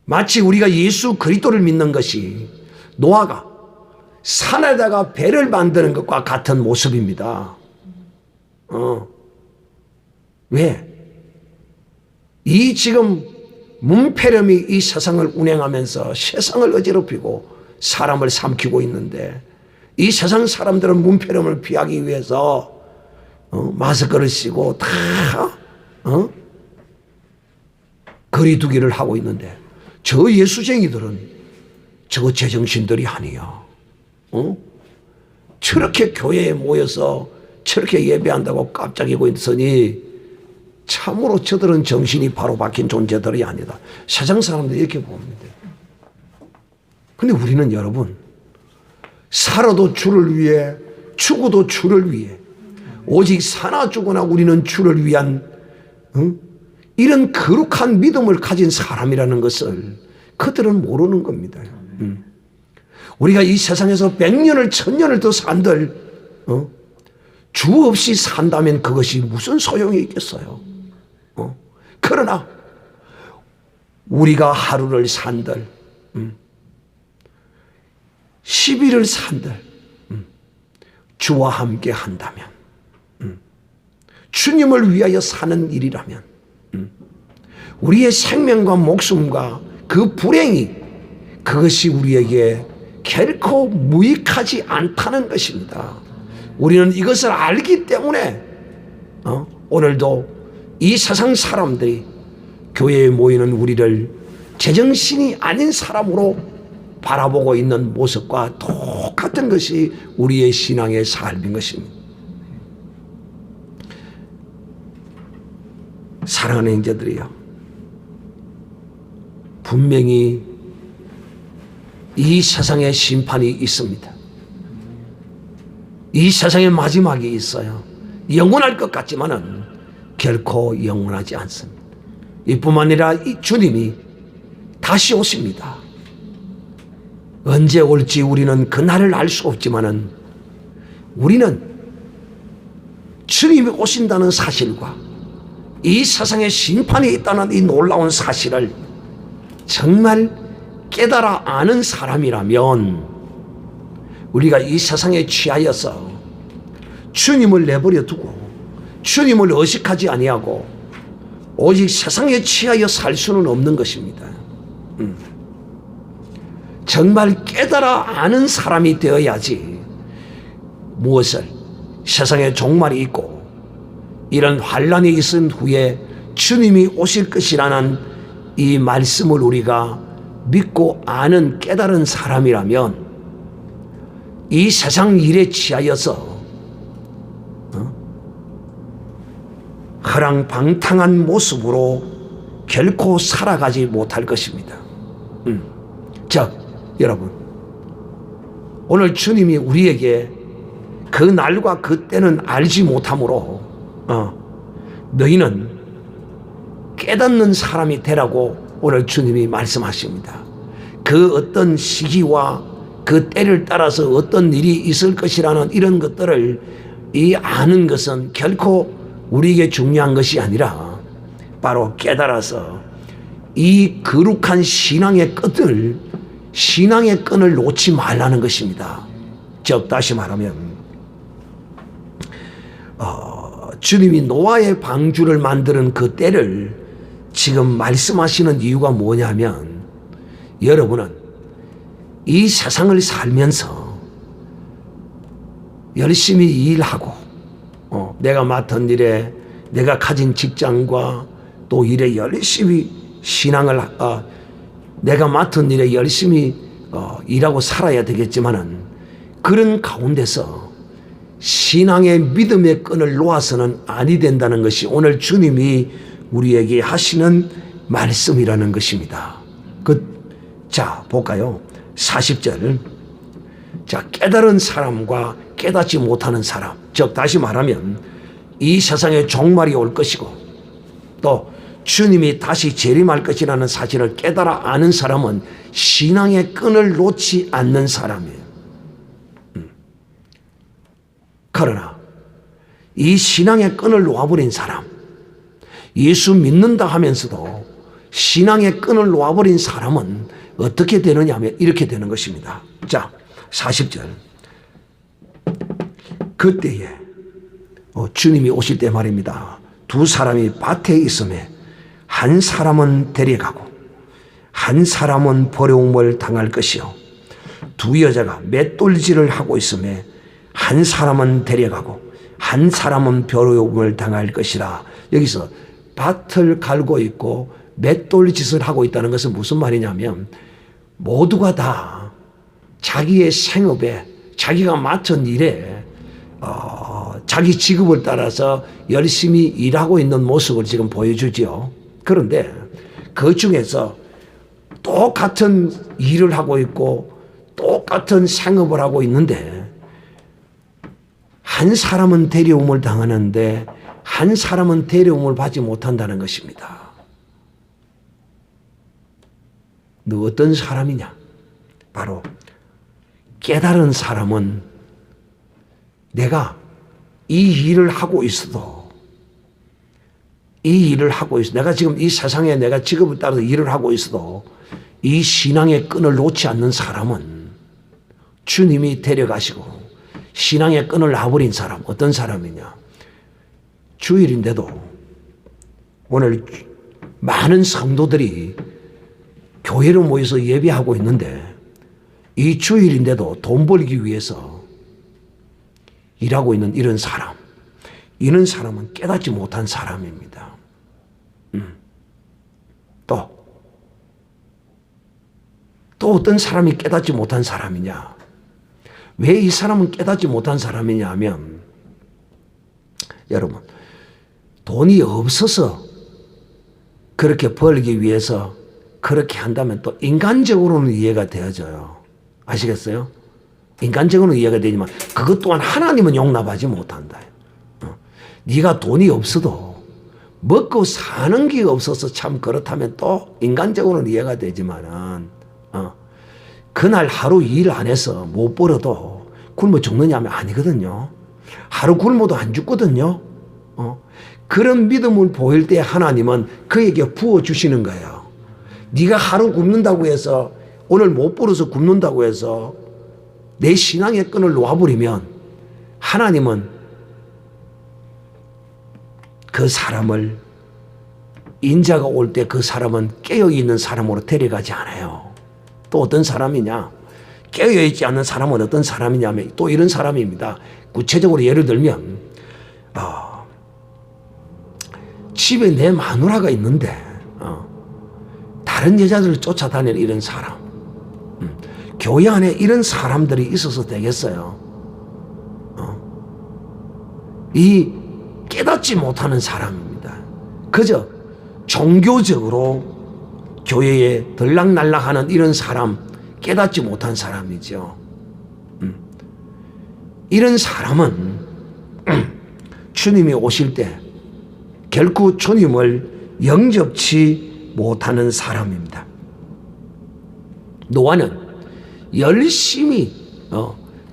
S1: 마치 우리가 예수 그리스도를 믿는 것이 노아가 산에다가 배를 만드는 것과 같은 모습입니다. 왜? 이 지금 문패렴이 이 세상을 운행하면서 세상을 어지럽히고 사람을 삼키고 있는데, 이 세상 사람들은 문패렴을 피하기 위해서 마스크를 쓰고 다 거리두기를 하고 있는데, 저 예수쟁이들은 저 제정신들이 아니야. 저렇게 교회에 모여서 저렇게 예배한다고 깜짝이고 있으니 참으로 저들은 정신이 바로 박힌 존재들이 아니다. 세상 사람들이 이렇게 봅니다. 근데 우리는 여러분, 살아도 주를 위해, 죽어도 주를 위해, 오직 사나 죽으나 우리는 주를 위한 이런 거룩한 믿음을 가진 사람이라는 것을 그들은 모르는 겁니다. 우리가 이 세상에서 100년을 1000년을 더 산들 주 없이 산다면 그것이 무슨 소용이 있겠어요? 그러나 우리가 하루를 산들 10일을 산들 주와 함께 한다면, 주님을 위하여 사는 일이라면 우리의 생명과 목숨과 그 불행이, 그것이 우리에게 결코 무익하지 않다는 것입니다. 우리는 이것을 알기 때문에 오늘도 이 세상 사람들이 교회에 모이는 우리를 제정신이 아닌 사람으로 바라보고 있는 모습과 똑같은 것이 우리의 신앙의 삶인 것입니다. 사랑하는 형제들이요, 분명히 이 세상에 심판이 있습니다. 이 세상에 마지막이 있어요. 영원할 것 같지만은 결코 영원하지 않습니다. 이뿐만 아니라 이 주님이 다시 오십니다. 언제 올지 우리는 그날을 알 수 없지만은 우리는 주님이 오신다는 사실과 이 세상에 심판이 있다는 이 놀라운 사실을 정말 깨달아 아는 사람이라면, 우리가 이 세상에 취하여서 주님을 내버려 두고 주님을 의식하지 아니하고 오직 세상에 취하여 살 수는 없는 것입니다. 정말 깨달아 아는 사람이 되어야지 무엇을, 세상에 종말이 있고 이런 환란이 있은 후에 주님이 오실 것이라는 이 말씀을 우리가 믿고 아는 깨달은 사람이라면 이 세상 일에 취하여서 허랑방탕한 모습으로 결코 살아가지 못할 것입니다. 자, 여러분, 오늘 주님이 우리에게 그 날과 그 때는 알지 못하므로 너희는 깨닫는 사람이 되라고 오늘 주님이 말씀하십니다. 그 어떤 시기와 그 때를 따라서 어떤 일이 있을 것이라는 이런 것들을 이 아는 것은 결코 우리에게 중요한 것이 아니라 바로 깨달아서 이 거룩한 신앙의 끈을 놓지 말라는 것입니다. 즉 다시 말하면 주님이 노아의 방주를 만드는 그 때를 지금 말씀하시는 이유가 뭐냐면, 여러분은 이 세상을 살면서 열심히 일하고 내가 맡은 일에, 내가 가진 직장과 또 일에 열심히 신앙을 내가 맡은 일에 열심히 일하고 살아야 되겠지만은, 그런 가운데서 신앙의 믿음의 끈을 놓아서는 아니 된다는 것이 오늘 주님이 우리에게 하시는 말씀이라는 것입니다. 자, 볼까요? 40절. 자, 깨달은 사람과 깨닫지 못하는 사람, 즉 다시 말하면 이 세상에 종말이 올 것이고 또 주님이 다시 재림할 것이라는 사실을 깨달아 아는 사람은 신앙의 끈을 놓지 않는 사람이에요. 그러나 이 신앙의 끈을 놓아버린 사람, 예수 믿는다 하면서도 신앙의 끈을 놓아버린 사람은 어떻게 되느냐 하면 이렇게 되는 것입니다. 자, 40절. 그때에 주님이 오실 때 말입니다. 두 사람이 밭에 있음에 한 사람은 데려가고 한 사람은 버려움을 당할 것이요, 두 여자가 맷돌질을 하고 있음에 한 사람은 데려가고 한 사람은 버려움을 당할 것이라. 여기서 밭을 갈고 있고 맷돌짓을 하고 있다는 것은 무슨 말이냐면, 모두가 다 자기의 생업에, 자기가 맡은 일에 자기 직업을 따라서 열심히 일하고 있는 모습을 지금 보여주지요. 그런데 그 중에서 똑같은 일을 하고 있고 똑같은 생업을 하고 있는데 한 사람은 데려움을 당하는데 한 사람은 데려움을 받지 못한다는 것입니다. 너 어떤 사람이냐? 바로 깨달은 사람은 내가 이 일을 하고 있어도, 내가 지금 이 세상에 내가 직업을 따라서 일을 하고 있어도 이 신앙의 끈을 놓지 않는 사람은 주님이 데려가시고, 신앙의 끈을 놔버린 사람, 어떤 사람이냐? 주일인데도 오늘 많은 성도들이 교회로 모여서 예배하고 있는데 이 주일인데도 돈 벌기 위해서 일하고 있는 이런 사람은 깨닫지 못한 사람입니다. 또 어떤 사람이 깨닫지 못한 사람이냐? 왜 이 사람은 깨닫지 못한 사람이냐 하면, 여러분, 돈이 없어서 그렇게 벌기 위해서 그렇게 한다면 또 인간적으로는 이해가 되어져요. 아시겠어요? 인간적으로는 이해가 되지만 그것 또한 하나님은 용납하지 못한다. 네가 돈이 없어도 먹고 사는 게 없어서 참 그렇다면 또 인간적으로는 이해가 되지만은 그날 하루 일 안 해서 못 벌어도 굶어 죽느냐 하면 아니거든요. 하루 굶어도 안 죽거든요. 그런 믿음을 보일 때 하나님은 그에게 부어주시는 거예요. 네가 하루 굶는다고 해서, 오늘 못 벌어서 굶는다고 해서 내 신앙의 끈을 놓아버리면 하나님은 그 사람을, 인자가 올 때 그 사람은 깨어있는 사람으로 데려가지 않아요. 또 어떤 사람이냐? 깨어있지 않는 사람은 어떤 사람이냐면 또 이런 사람입니다. 구체적으로 예를 들면 집에 내 마누라가 있는데 다른 여자들을 쫓아다니는 이런 사람, 교회 안에 이런 사람들이 있어서 되겠어요? 이 깨닫지 못하는 사람입니다. 그저 종교적으로 교회에 들락날락하는 이런 사람, 깨닫지 못한 사람이죠. 이런 사람은 주님이 오실 때 결코 주님을 영접치 못하는 사람입니다. 노아는 열심히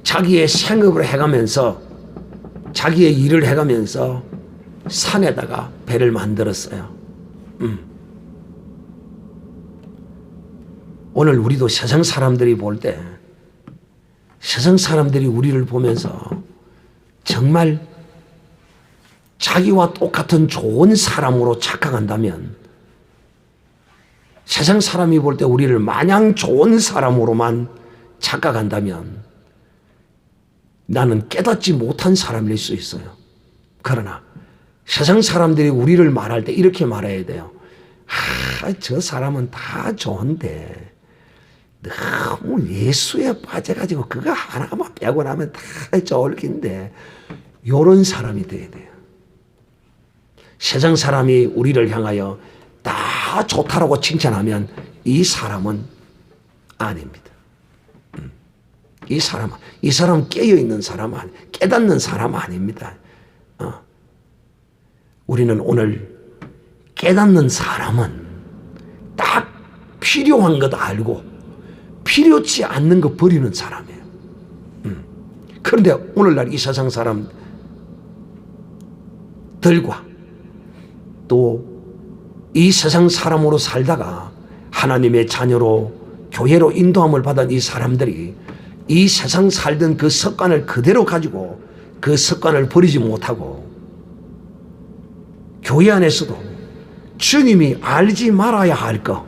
S1: 자기의 생업을 해가면서, 자기의 일을 해가면서 산에다가 배를 만들었어요. 오늘 우리도 세상 사람들이 볼 때 세상 사람들이 우리를 보면서 정말 자기와 똑같은 좋은 사람으로 착각한다면 세상 사람이 볼 때 우리를 마냥 좋은 사람으로만 착각한다면 나는 깨닫지 못한 사람일 수 있어요. 그러나 세상 사람들이 우리를 말할 때 이렇게 말해야 돼요. 저 사람은 다 좋은데 너무 예수에 빠져가지고 그거 하나만 빼고 나면 다 좋을 긴데 이런 사람이 돼야 돼요. 세상 사람이 우리를 향하여 다 좋다라고 칭찬하면 이 사람은 아닙니다. 이 사람은 깨어있는 사람 깨닫는 사람 아닙니다. 우리는 오늘 깨닫는 사람은 딱 필요한 것 알고 필요치 않는 거 버리는 사람이에요. 그런데 오늘날 이 세상 사람들과 또 이 세상 사람으로 살다가 하나님의 자녀로 교회로 인도함을 받은 이 사람들이 이 세상 살던 그 습관을 그대로 가지고 그 습관을 버리지 못하고 교회 안에서도 주님이 알지 말아야 할 거,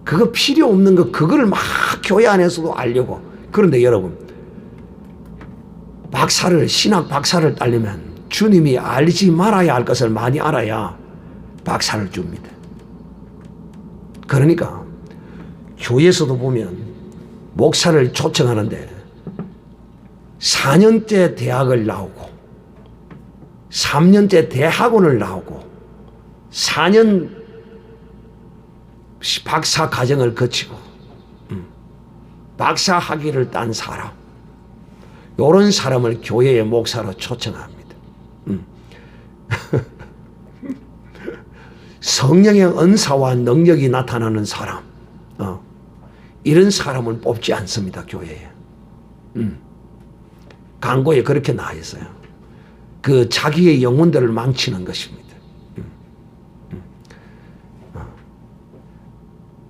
S1: 그거 필요 없는 거, 그거를 막 교회 안에서도 알려고. 그런데 여러분, 신학 박사를 따려면 주님이 알지 말아야 할 것을 많이 알아야 박사를 줍니다. 그러니까 교회에서도 보면 목사를 초청하는데 4년째 대학을 나오고 3년째 대학원을 나오고 4년 박사 과정을 거치고 박사 학위를 딴 사람, 이런 사람을 교회의 목사로 초청합니다. 성령의 은사와 능력이 나타나는 사람, 이런 사람은 뽑지 않습니다. 교회에. 광고에 그렇게 나와 있어요. 그 자기의 영혼들을 망치는 것입니다.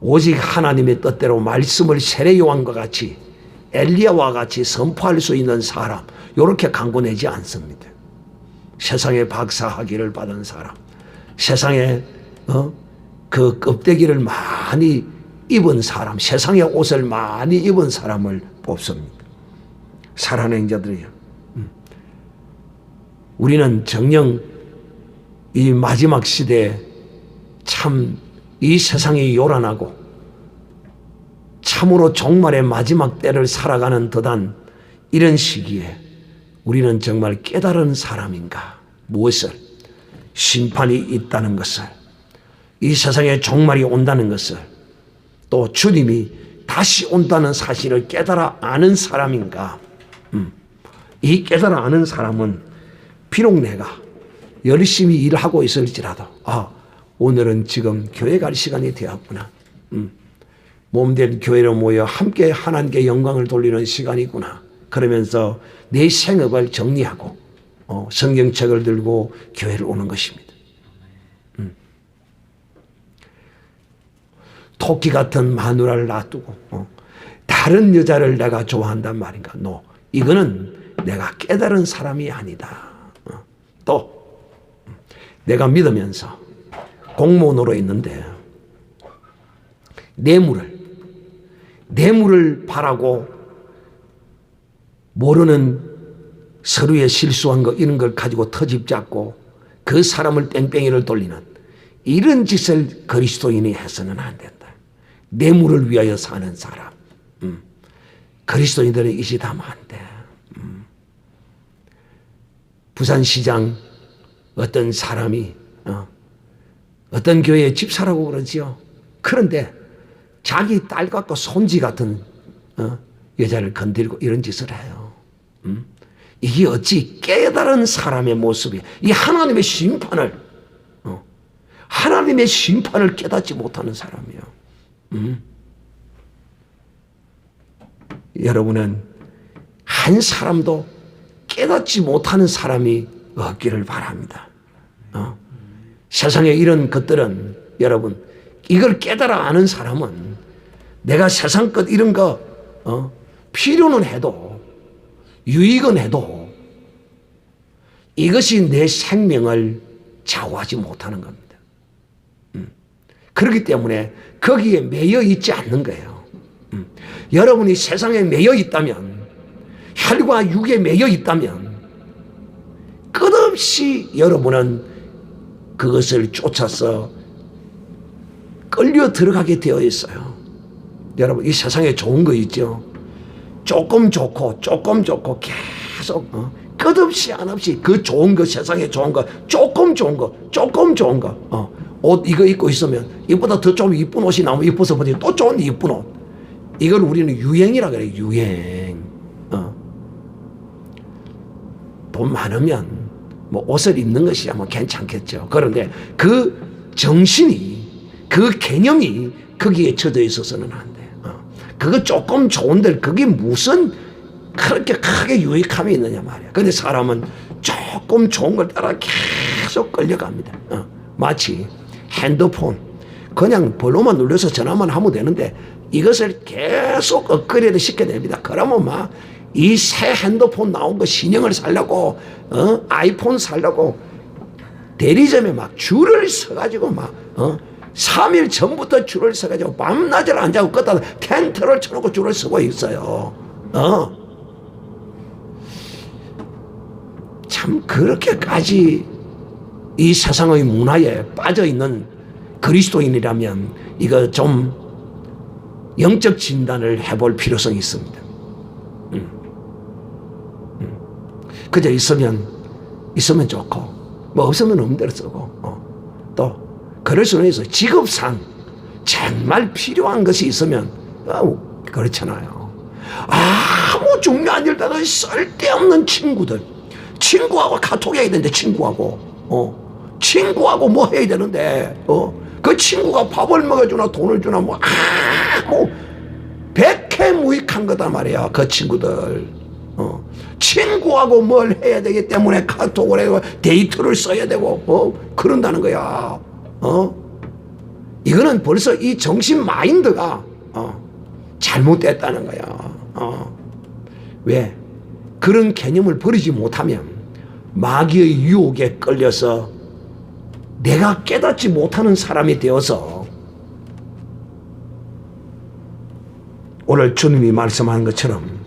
S1: 오직 하나님의 뜻대로 말씀을 세례 요한과 같이 엘리야와 같이 선포할 수 있는 사람, 이렇게 광고 내지 않습니다. 세상에 박사 학위를 받은 사람, 세상에 그 껍데기를 많이 입은 사람, 세상의 옷을 많이 입은 사람을 뽑습니다. 사랑하는 자들이요, 우리는 정녕 이 마지막 시대에 참 이 세상이 요란하고 참으로 종말의 마지막 때를 살아가는 듯한 이런 시기에 우리는 정말 깨달은 사람인가? 무엇을? 심판이 있다는 것을, 이 세상에 종말이 온다는 것을, 또 주님이 다시 온다는 사실을 깨달아 아는 사람인가? 이 깨달아 아는 사람은 비록 내가 열심히 일하고 있을지라도 오늘은 지금 교회 갈 시간이 되었구나. 몸된 교회로 모여 함께 하나님께 영광을 돌리는 시간이구나. 그러면서 내 생업을 정리하고 성경책을 들고 교회를 오는 것입니다. 토끼 같은 마누라를 놔두고 다른 여자를 내가 좋아한단 말인가? 이거는 내가 깨달은 사람이 아니다. 또 내가 믿으면서 공무원으로 있는데 뇌물을 바라고 모르는 서류에 실수한 거 이런 걸 가지고 터집 잡고 그 사람을 땡땡이를 돌리는 이런 짓을 그리스도인이 해서는 안 된다. 뇌물을 위하여 사는 사람, 그리스도인들은 이 짓 하면 안 돼. 부산시장 어떤 사람이 어떤 교회의 집사라고 그러지요. 그런데 자기 딸 같고 손지 같은 여자를 건드리고 이런 짓을 해요. 이게 어찌 깨달은 사람의 모습이, 이 하나님의 심판을 깨닫지 못하는 사람이에요. 여러분은 한 사람도 깨닫지 못하는 사람이 없기를 바랍니다. 세상에 이런 것들은 여러분 이걸 깨달아 아는 사람은 내가 세상 것 이런 거 필요는 해도 유익은 해도 이것이 내 생명을 좌우하지 못하는 겁니다. 그렇기 때문에 거기에 매여 있지 않는 거예요. 여러분이 세상에 매여 있다면, 혈과 육에 매여 있다면 끝없이 여러분은 그것을 쫓아서 끌려 들어가게 되어 있어요. 여러분, 이 세상에 좋은 거 있죠? 조금 좋고 계속 끝없이 한없이 그 좋은 거, 세상에 좋은 거, 조금 좋은 거 옷 이거 입고 있으면 이보다 더 좀 이쁜 옷이 나오면 이뻐서 보니 또 좋은 이쁜 옷. 이걸 우리는 유행이라 그래요. 유행. 돈 많으면 뭐 옷을 입는 것이야 뭐 괜찮겠죠. 그런데 그 정신이, 그 개념이 거기에 젖어 있어서는 안 돼. 그거 조금 좋은데 그게 무슨 그렇게 크게 유익함이 있느냐 말이야. 근데 사람은 조금 좋은 걸 따라 계속 끌려갑니다. 마치 핸드폰 그냥 번호만 눌러서 전화만 하면 되는데 이것을 계속 업그레이드 시켜야 됩니다. 그러면 막 이 새 핸드폰 나온 거 신형을 살려고 아이폰 살려고 대리점에 막 줄을 서가지고 막 3일 전부터 줄을 서가지고 밤낮을 안 자고 끄다 텐트를 쳐놓고 줄을 서고 있어요. 참 그렇게까지 이 세상의 문화에 빠져있는 그리스도인이라면 이거 좀 영적 진단을 해볼 필요성이 있습니다. 그저 있으면 좋고 뭐 없으면 없는 대로 쓰고 또 그럴 수는 있어요. 직업상 정말 필요한 것이 있으면 그렇잖아요. 아무 중요한 일다가 쓸데없는 친구하고 카톡 해야 되는데 친구하고 뭐 해야 되는데 그 친구가 밥을 먹여주나 돈을 주나 뭐 백해무익한 거다 말이야. 그 친구들 친구하고 뭘 해야 되기 때문에 카톡을 해고 데이터를 써야 되고 그런다는 거야. 이거는 벌써 이 정신 마인드가 잘못됐다는 거야. 왜? 그런 개념을 버리지 못하면 마귀의 유혹에 끌려서 내가 깨닫지 못하는 사람이 되어서 오늘 주님이 말씀하는 것처럼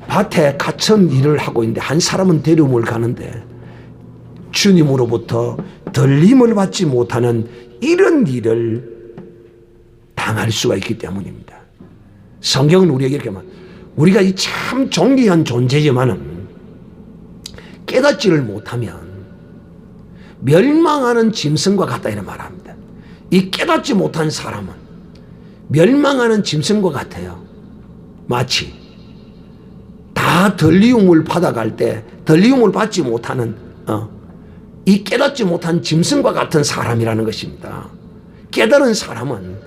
S1: 밭에 갇힌 일을 하고 있는데 한 사람은 데려움을 가는데 주님으로부터 들림을 받지 못하는 이런 일을 당할 수가 있기 때문입니다. 성경은 우리에게 이렇게 말, 우리가 이 참 존귀한 존재지만은 깨닫지를 못하면 멸망하는 짐승과 같다 이런 말합니다. 이 깨닫지 못한 사람은 멸망하는 짐승과 같아요. 마치 다 들리움을 받아갈 때 들리움을 받지 못하는 이 깨닫지 못한 짐승과 같은 사람이라는 것입니다. 깨달은 사람은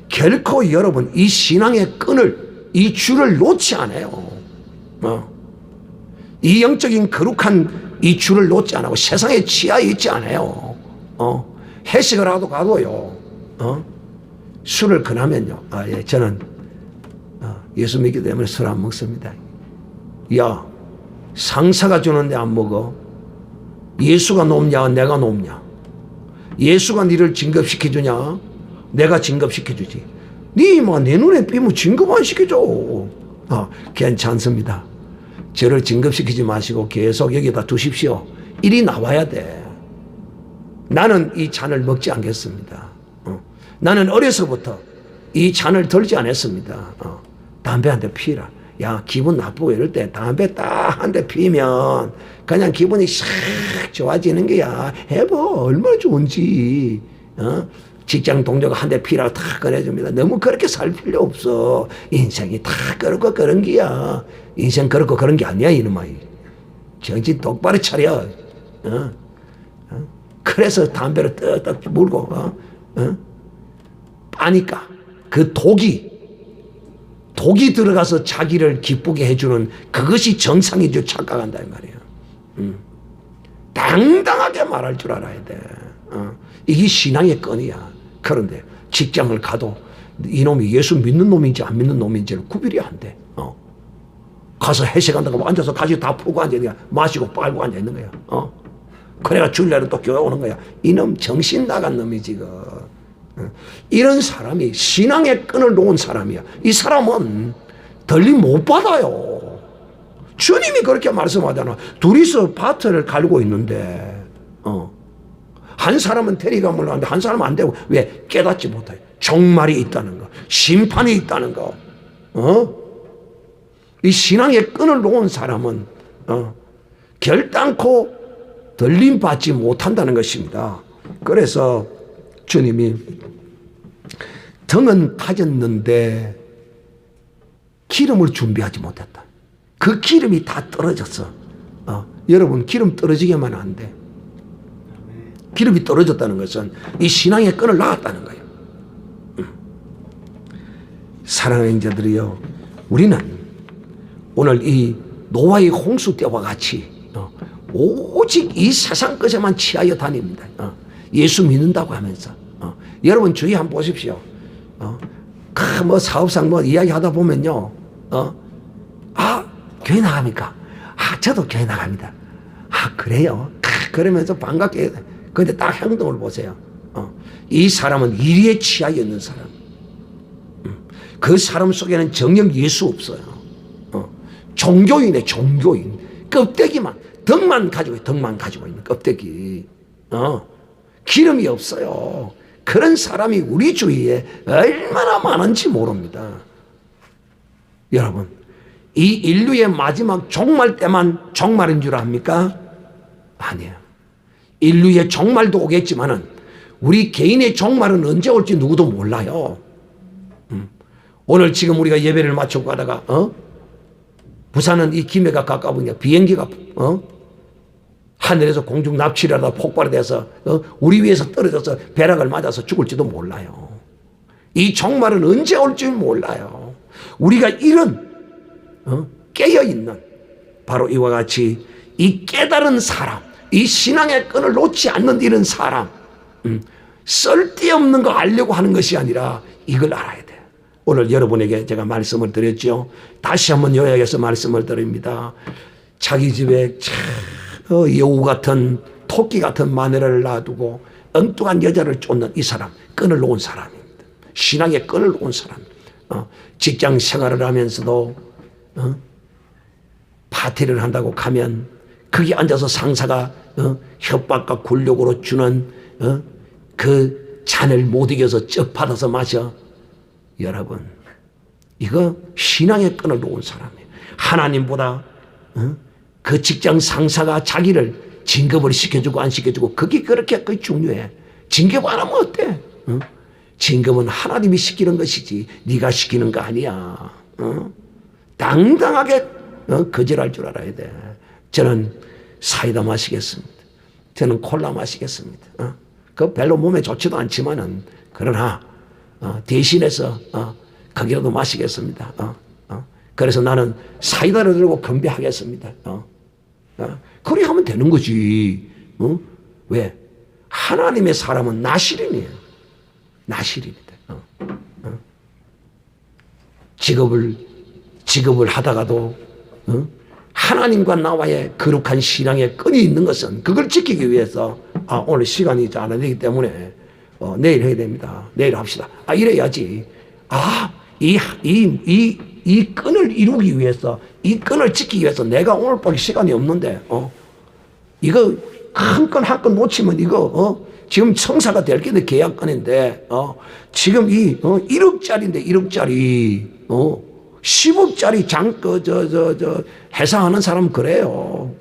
S1: 결코 여러분 이 신앙의 끈을 이 줄을 놓지 않아요. 이 영적인 거룩한 이 줄을 놓지 않고 세상에 치하에 있지 않아요. 회식을 하도 가도요. 술을 권하면요. 예, 저는 예수 믿기 때문에 술 안 먹습니다. 야, 상사가 주는데 안 먹어? 예수가 높냐 내가 높냐? 예수가 니를 진급시켜주냐? 내가 진급시켜주지. 니 뭐 내 눈에 띄면 진급 안 시켜줘. 괜찮습니다. 저를 진급시키지 마시고 계속 여기다 두십시오. 일이 나와야 돼. 나는 이 잔을 먹지 않겠습니다. 나는 어려서부터 이 잔을 들지 않았습니다. 담배 한 대 피라. 야, 기분 나쁘고 이럴 때 담배 딱 한 대 피면 그냥 기분이 싹 좋아지는 거야. 해봐. 얼마나 좋은지. 직장 동료가 한 대 피라고 탁 꺼내줍니다. 너무 그렇게 살 필요 없어. 인생이 다 그렇고 그런 게야. 인생 그렇고 그런 게 아니야, 이놈아. 정신 똑바로 차려. 그래서 담배를 떡떡 물고, 빠니까 그 독이 자기를 기쁘게 해주는 그것이 정상인 줄 착각한다, 이 말이야. 당당하게 말할 줄 알아야 돼. 이게 신앙의 끈이야. 그런데 직장을 가도 이놈이 예수 믿는 놈인지 안 믿는 놈인지를 구별이 안 돼. 가서 회식한다고 앉아서 가지 다 풀고 앉아있는 거야. 마시고 빨고 앉아있는 거야. 그래가 주일날은 또 교회 오는 거야. 이놈 정신 나간 놈이지. 이런 사람이 신앙의 끈을 놓은 사람이야. 이 사람은 덜림 못 받아요. 주님이 그렇게 말씀하잖아. 둘이서 밭을 갈고 있는데 한 사람은 데리가 물러가는데 한 사람은 안 되고. 왜? 깨닫지 못해. 종말이 있다는 거, 심판이 있다는 거. 이 신앙의 끈을 놓은 사람은 결단코 덜림 받지 못한다는 것입니다. 그래서 주님이 등은 타졌는데 기름을 준비하지 못했다. 그 기름이 다 떨어졌어. 여러분, 기름 떨어지게만 안 돼. 기름이 떨어졌다는 것은 이 신앙의 끈을 놨다는 거예요. 사랑하는 형제들이요, 우리는 오늘 이 노아의 홍수 때와 같이 오직 이 세상 것에만 취하여 다닙니다. 예수 믿는다고 하면서. 여러분 주위 한번 보십시오. 뭐 사업상 뭐 이야기하다 보면요, 교회 나갑니까? 저도 교회 나갑니다. 그래요? 그러면서 반갑게. 근데 딱 행동을 보세요. 이 사람은 일에 취하여 있는 사람. 그 사람 속에는 정녕 예수 없어요. 종교인의 종교인. 껍데기만, 덕만 가지고 있는 껍데기. 기름이 없어요. 그런 사람이 우리 주위에 얼마나 많은지 모릅니다. 여러분, 이 인류의 마지막 종말 때만 종말인 줄 압니까? 아니에요. 인류의 종말도 오겠지만은 우리 개인의 종말은 언제 올지 누구도 몰라요. 오늘 지금 우리가 예배를 마치고 가다가 부산은 이 김해가 가까우니까 비행기가 하늘에서 공중 납치를 하다 폭발이 돼서 우리 위에서 떨어져서 벼락을 맞아서 죽을지도 몰라요. 이 종말은 언제 올지 몰라요. 우리가 이런 깨어있는 바로 이와 같이 이 깨달은 사람, 이 신앙의 끈을 놓지 않는 이런 사람, 쓸데없는 거 알려고 하는 것이 아니라 이걸 알아야 돼. 오늘 여러분에게 제가 말씀을 드렸죠. 다시 한번 요약해서 말씀을 드립니다. 자기 집에 여우 같은 토끼 같은 마누라를 놔두고 엉뚱한 여자를 쫓는 이 사람, 끈을 놓은 사람입니다. 신앙의 끈을 놓은 사람. 직장 생활을 하면서도 파티를 한다고 가면 거기 앉아서 상사가 협박과 굴욕으로 주는 그 잔을 못 이겨서 쩍 받아서 마셔. 여러분, 이거 신앙의 끈을 놓은 사람이에요. 하나님보다 그 직장 상사가 자기를 진급을 시켜주고 안 시켜주고 그게 그렇게 중요해. 진급 안 하면 어때? 진급은 하나님이 시키는 것이지 네가 시키는 거 아니야. 당당하게 거절할 줄 알아야 돼. 저는 사이다 마시겠습니다. 저는 콜라 마시겠습니다. 그 별로 몸에 좋지도 않지만은 그러나 대신해서 거기라도 마시겠습니다. 그래서 나는 사이다를 들고 건배하겠습니다. 그리 하면 되는 거지. 왜? 하나님의 사람은 나실인이에요. 나실입니다. 직업을 하다가도 하나님과 나와의 거룩한 신앙의 끈이 있는 것은 그걸 지키기 위해서 오늘 시간이 안 되기 때문에 내일 해야 됩니다. 내일 합시다. 이래야지. 이 끈을 이루기 위해서, 이 끈을 지키기 위해서 내가 오늘 밖에 시간이 없는데, 이거 한 건 한 건 놓치면 이거, 지금 청사가 될 게 계약건인데, 지금 1억짜리인데, 1억짜리, 10억짜리 회사하는 사람 그래요.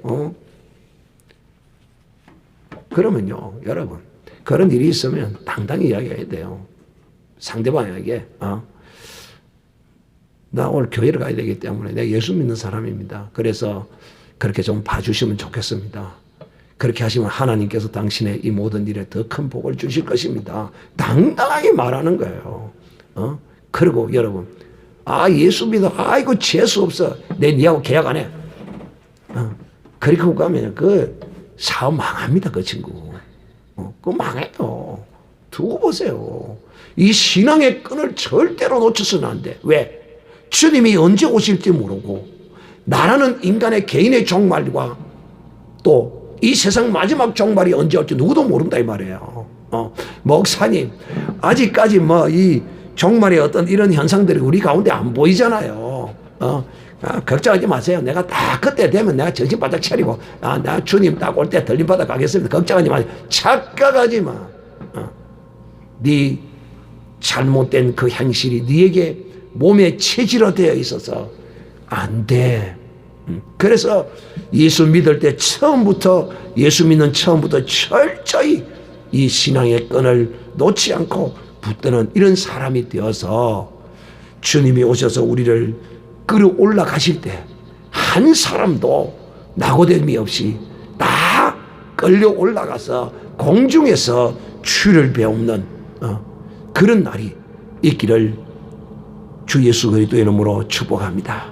S1: 그러면요, 여러분, 그런 일이 있으면 당당히 이야기해야 돼요. 상대방에게, 나 오늘 교회를 가야 되기 때문에 내가 예수 믿는 사람입니다. 그래서 그렇게 좀 봐주시면 좋겠습니다. 그렇게 하시면 하나님께서 당신의 이 모든 일에 더 큰 복을 주실 것입니다. 당당하게 말하는 거예요. 그리고 여러분, 예수 믿어. 이거 재수 없어. 내 니하고 계약 안 해. 그렇게 가면 그 사업 망합니다. 그 친구. 그거 망해요. 두고 보세요. 이 신앙의 끈을 절대로 놓쳐서는 안 돼. 왜? 주님이 언제 오실지 모르고 나라는 인간의 개인의 종말과 또 이 세상 마지막 종말이 언제 올지 누구도 모른다 이 말이에요. 목사님 아직까지 뭐 이 종말의 어떤 이런 현상들이 우리 가운데 안 보이잖아요. 걱정하지 마세요. 내가 다 그때 되면 내가 정신 바짝 차리고 나 주님 딱 올 때 들림받아 가겠습니다. 걱정하지 마세요. 착각하지 마. 네 잘못된 그 현실이 네에게 몸에 체질화되어 있어서 안 돼. 그래서 예수 믿을 때 처음부터 예수 믿는 처음부터 철저히 이 신앙의 끈을 놓지 않고 붙드는 이런 사람이 되어서 주님이 오셔서 우리를 끌어올라 가실 때 한 사람도 낙오됨이 없이 다 끌려 올라가서 공중에서 주를 배우는 그런 날이 있기를 주 예수 그리스도의 이름으로 축복합니다.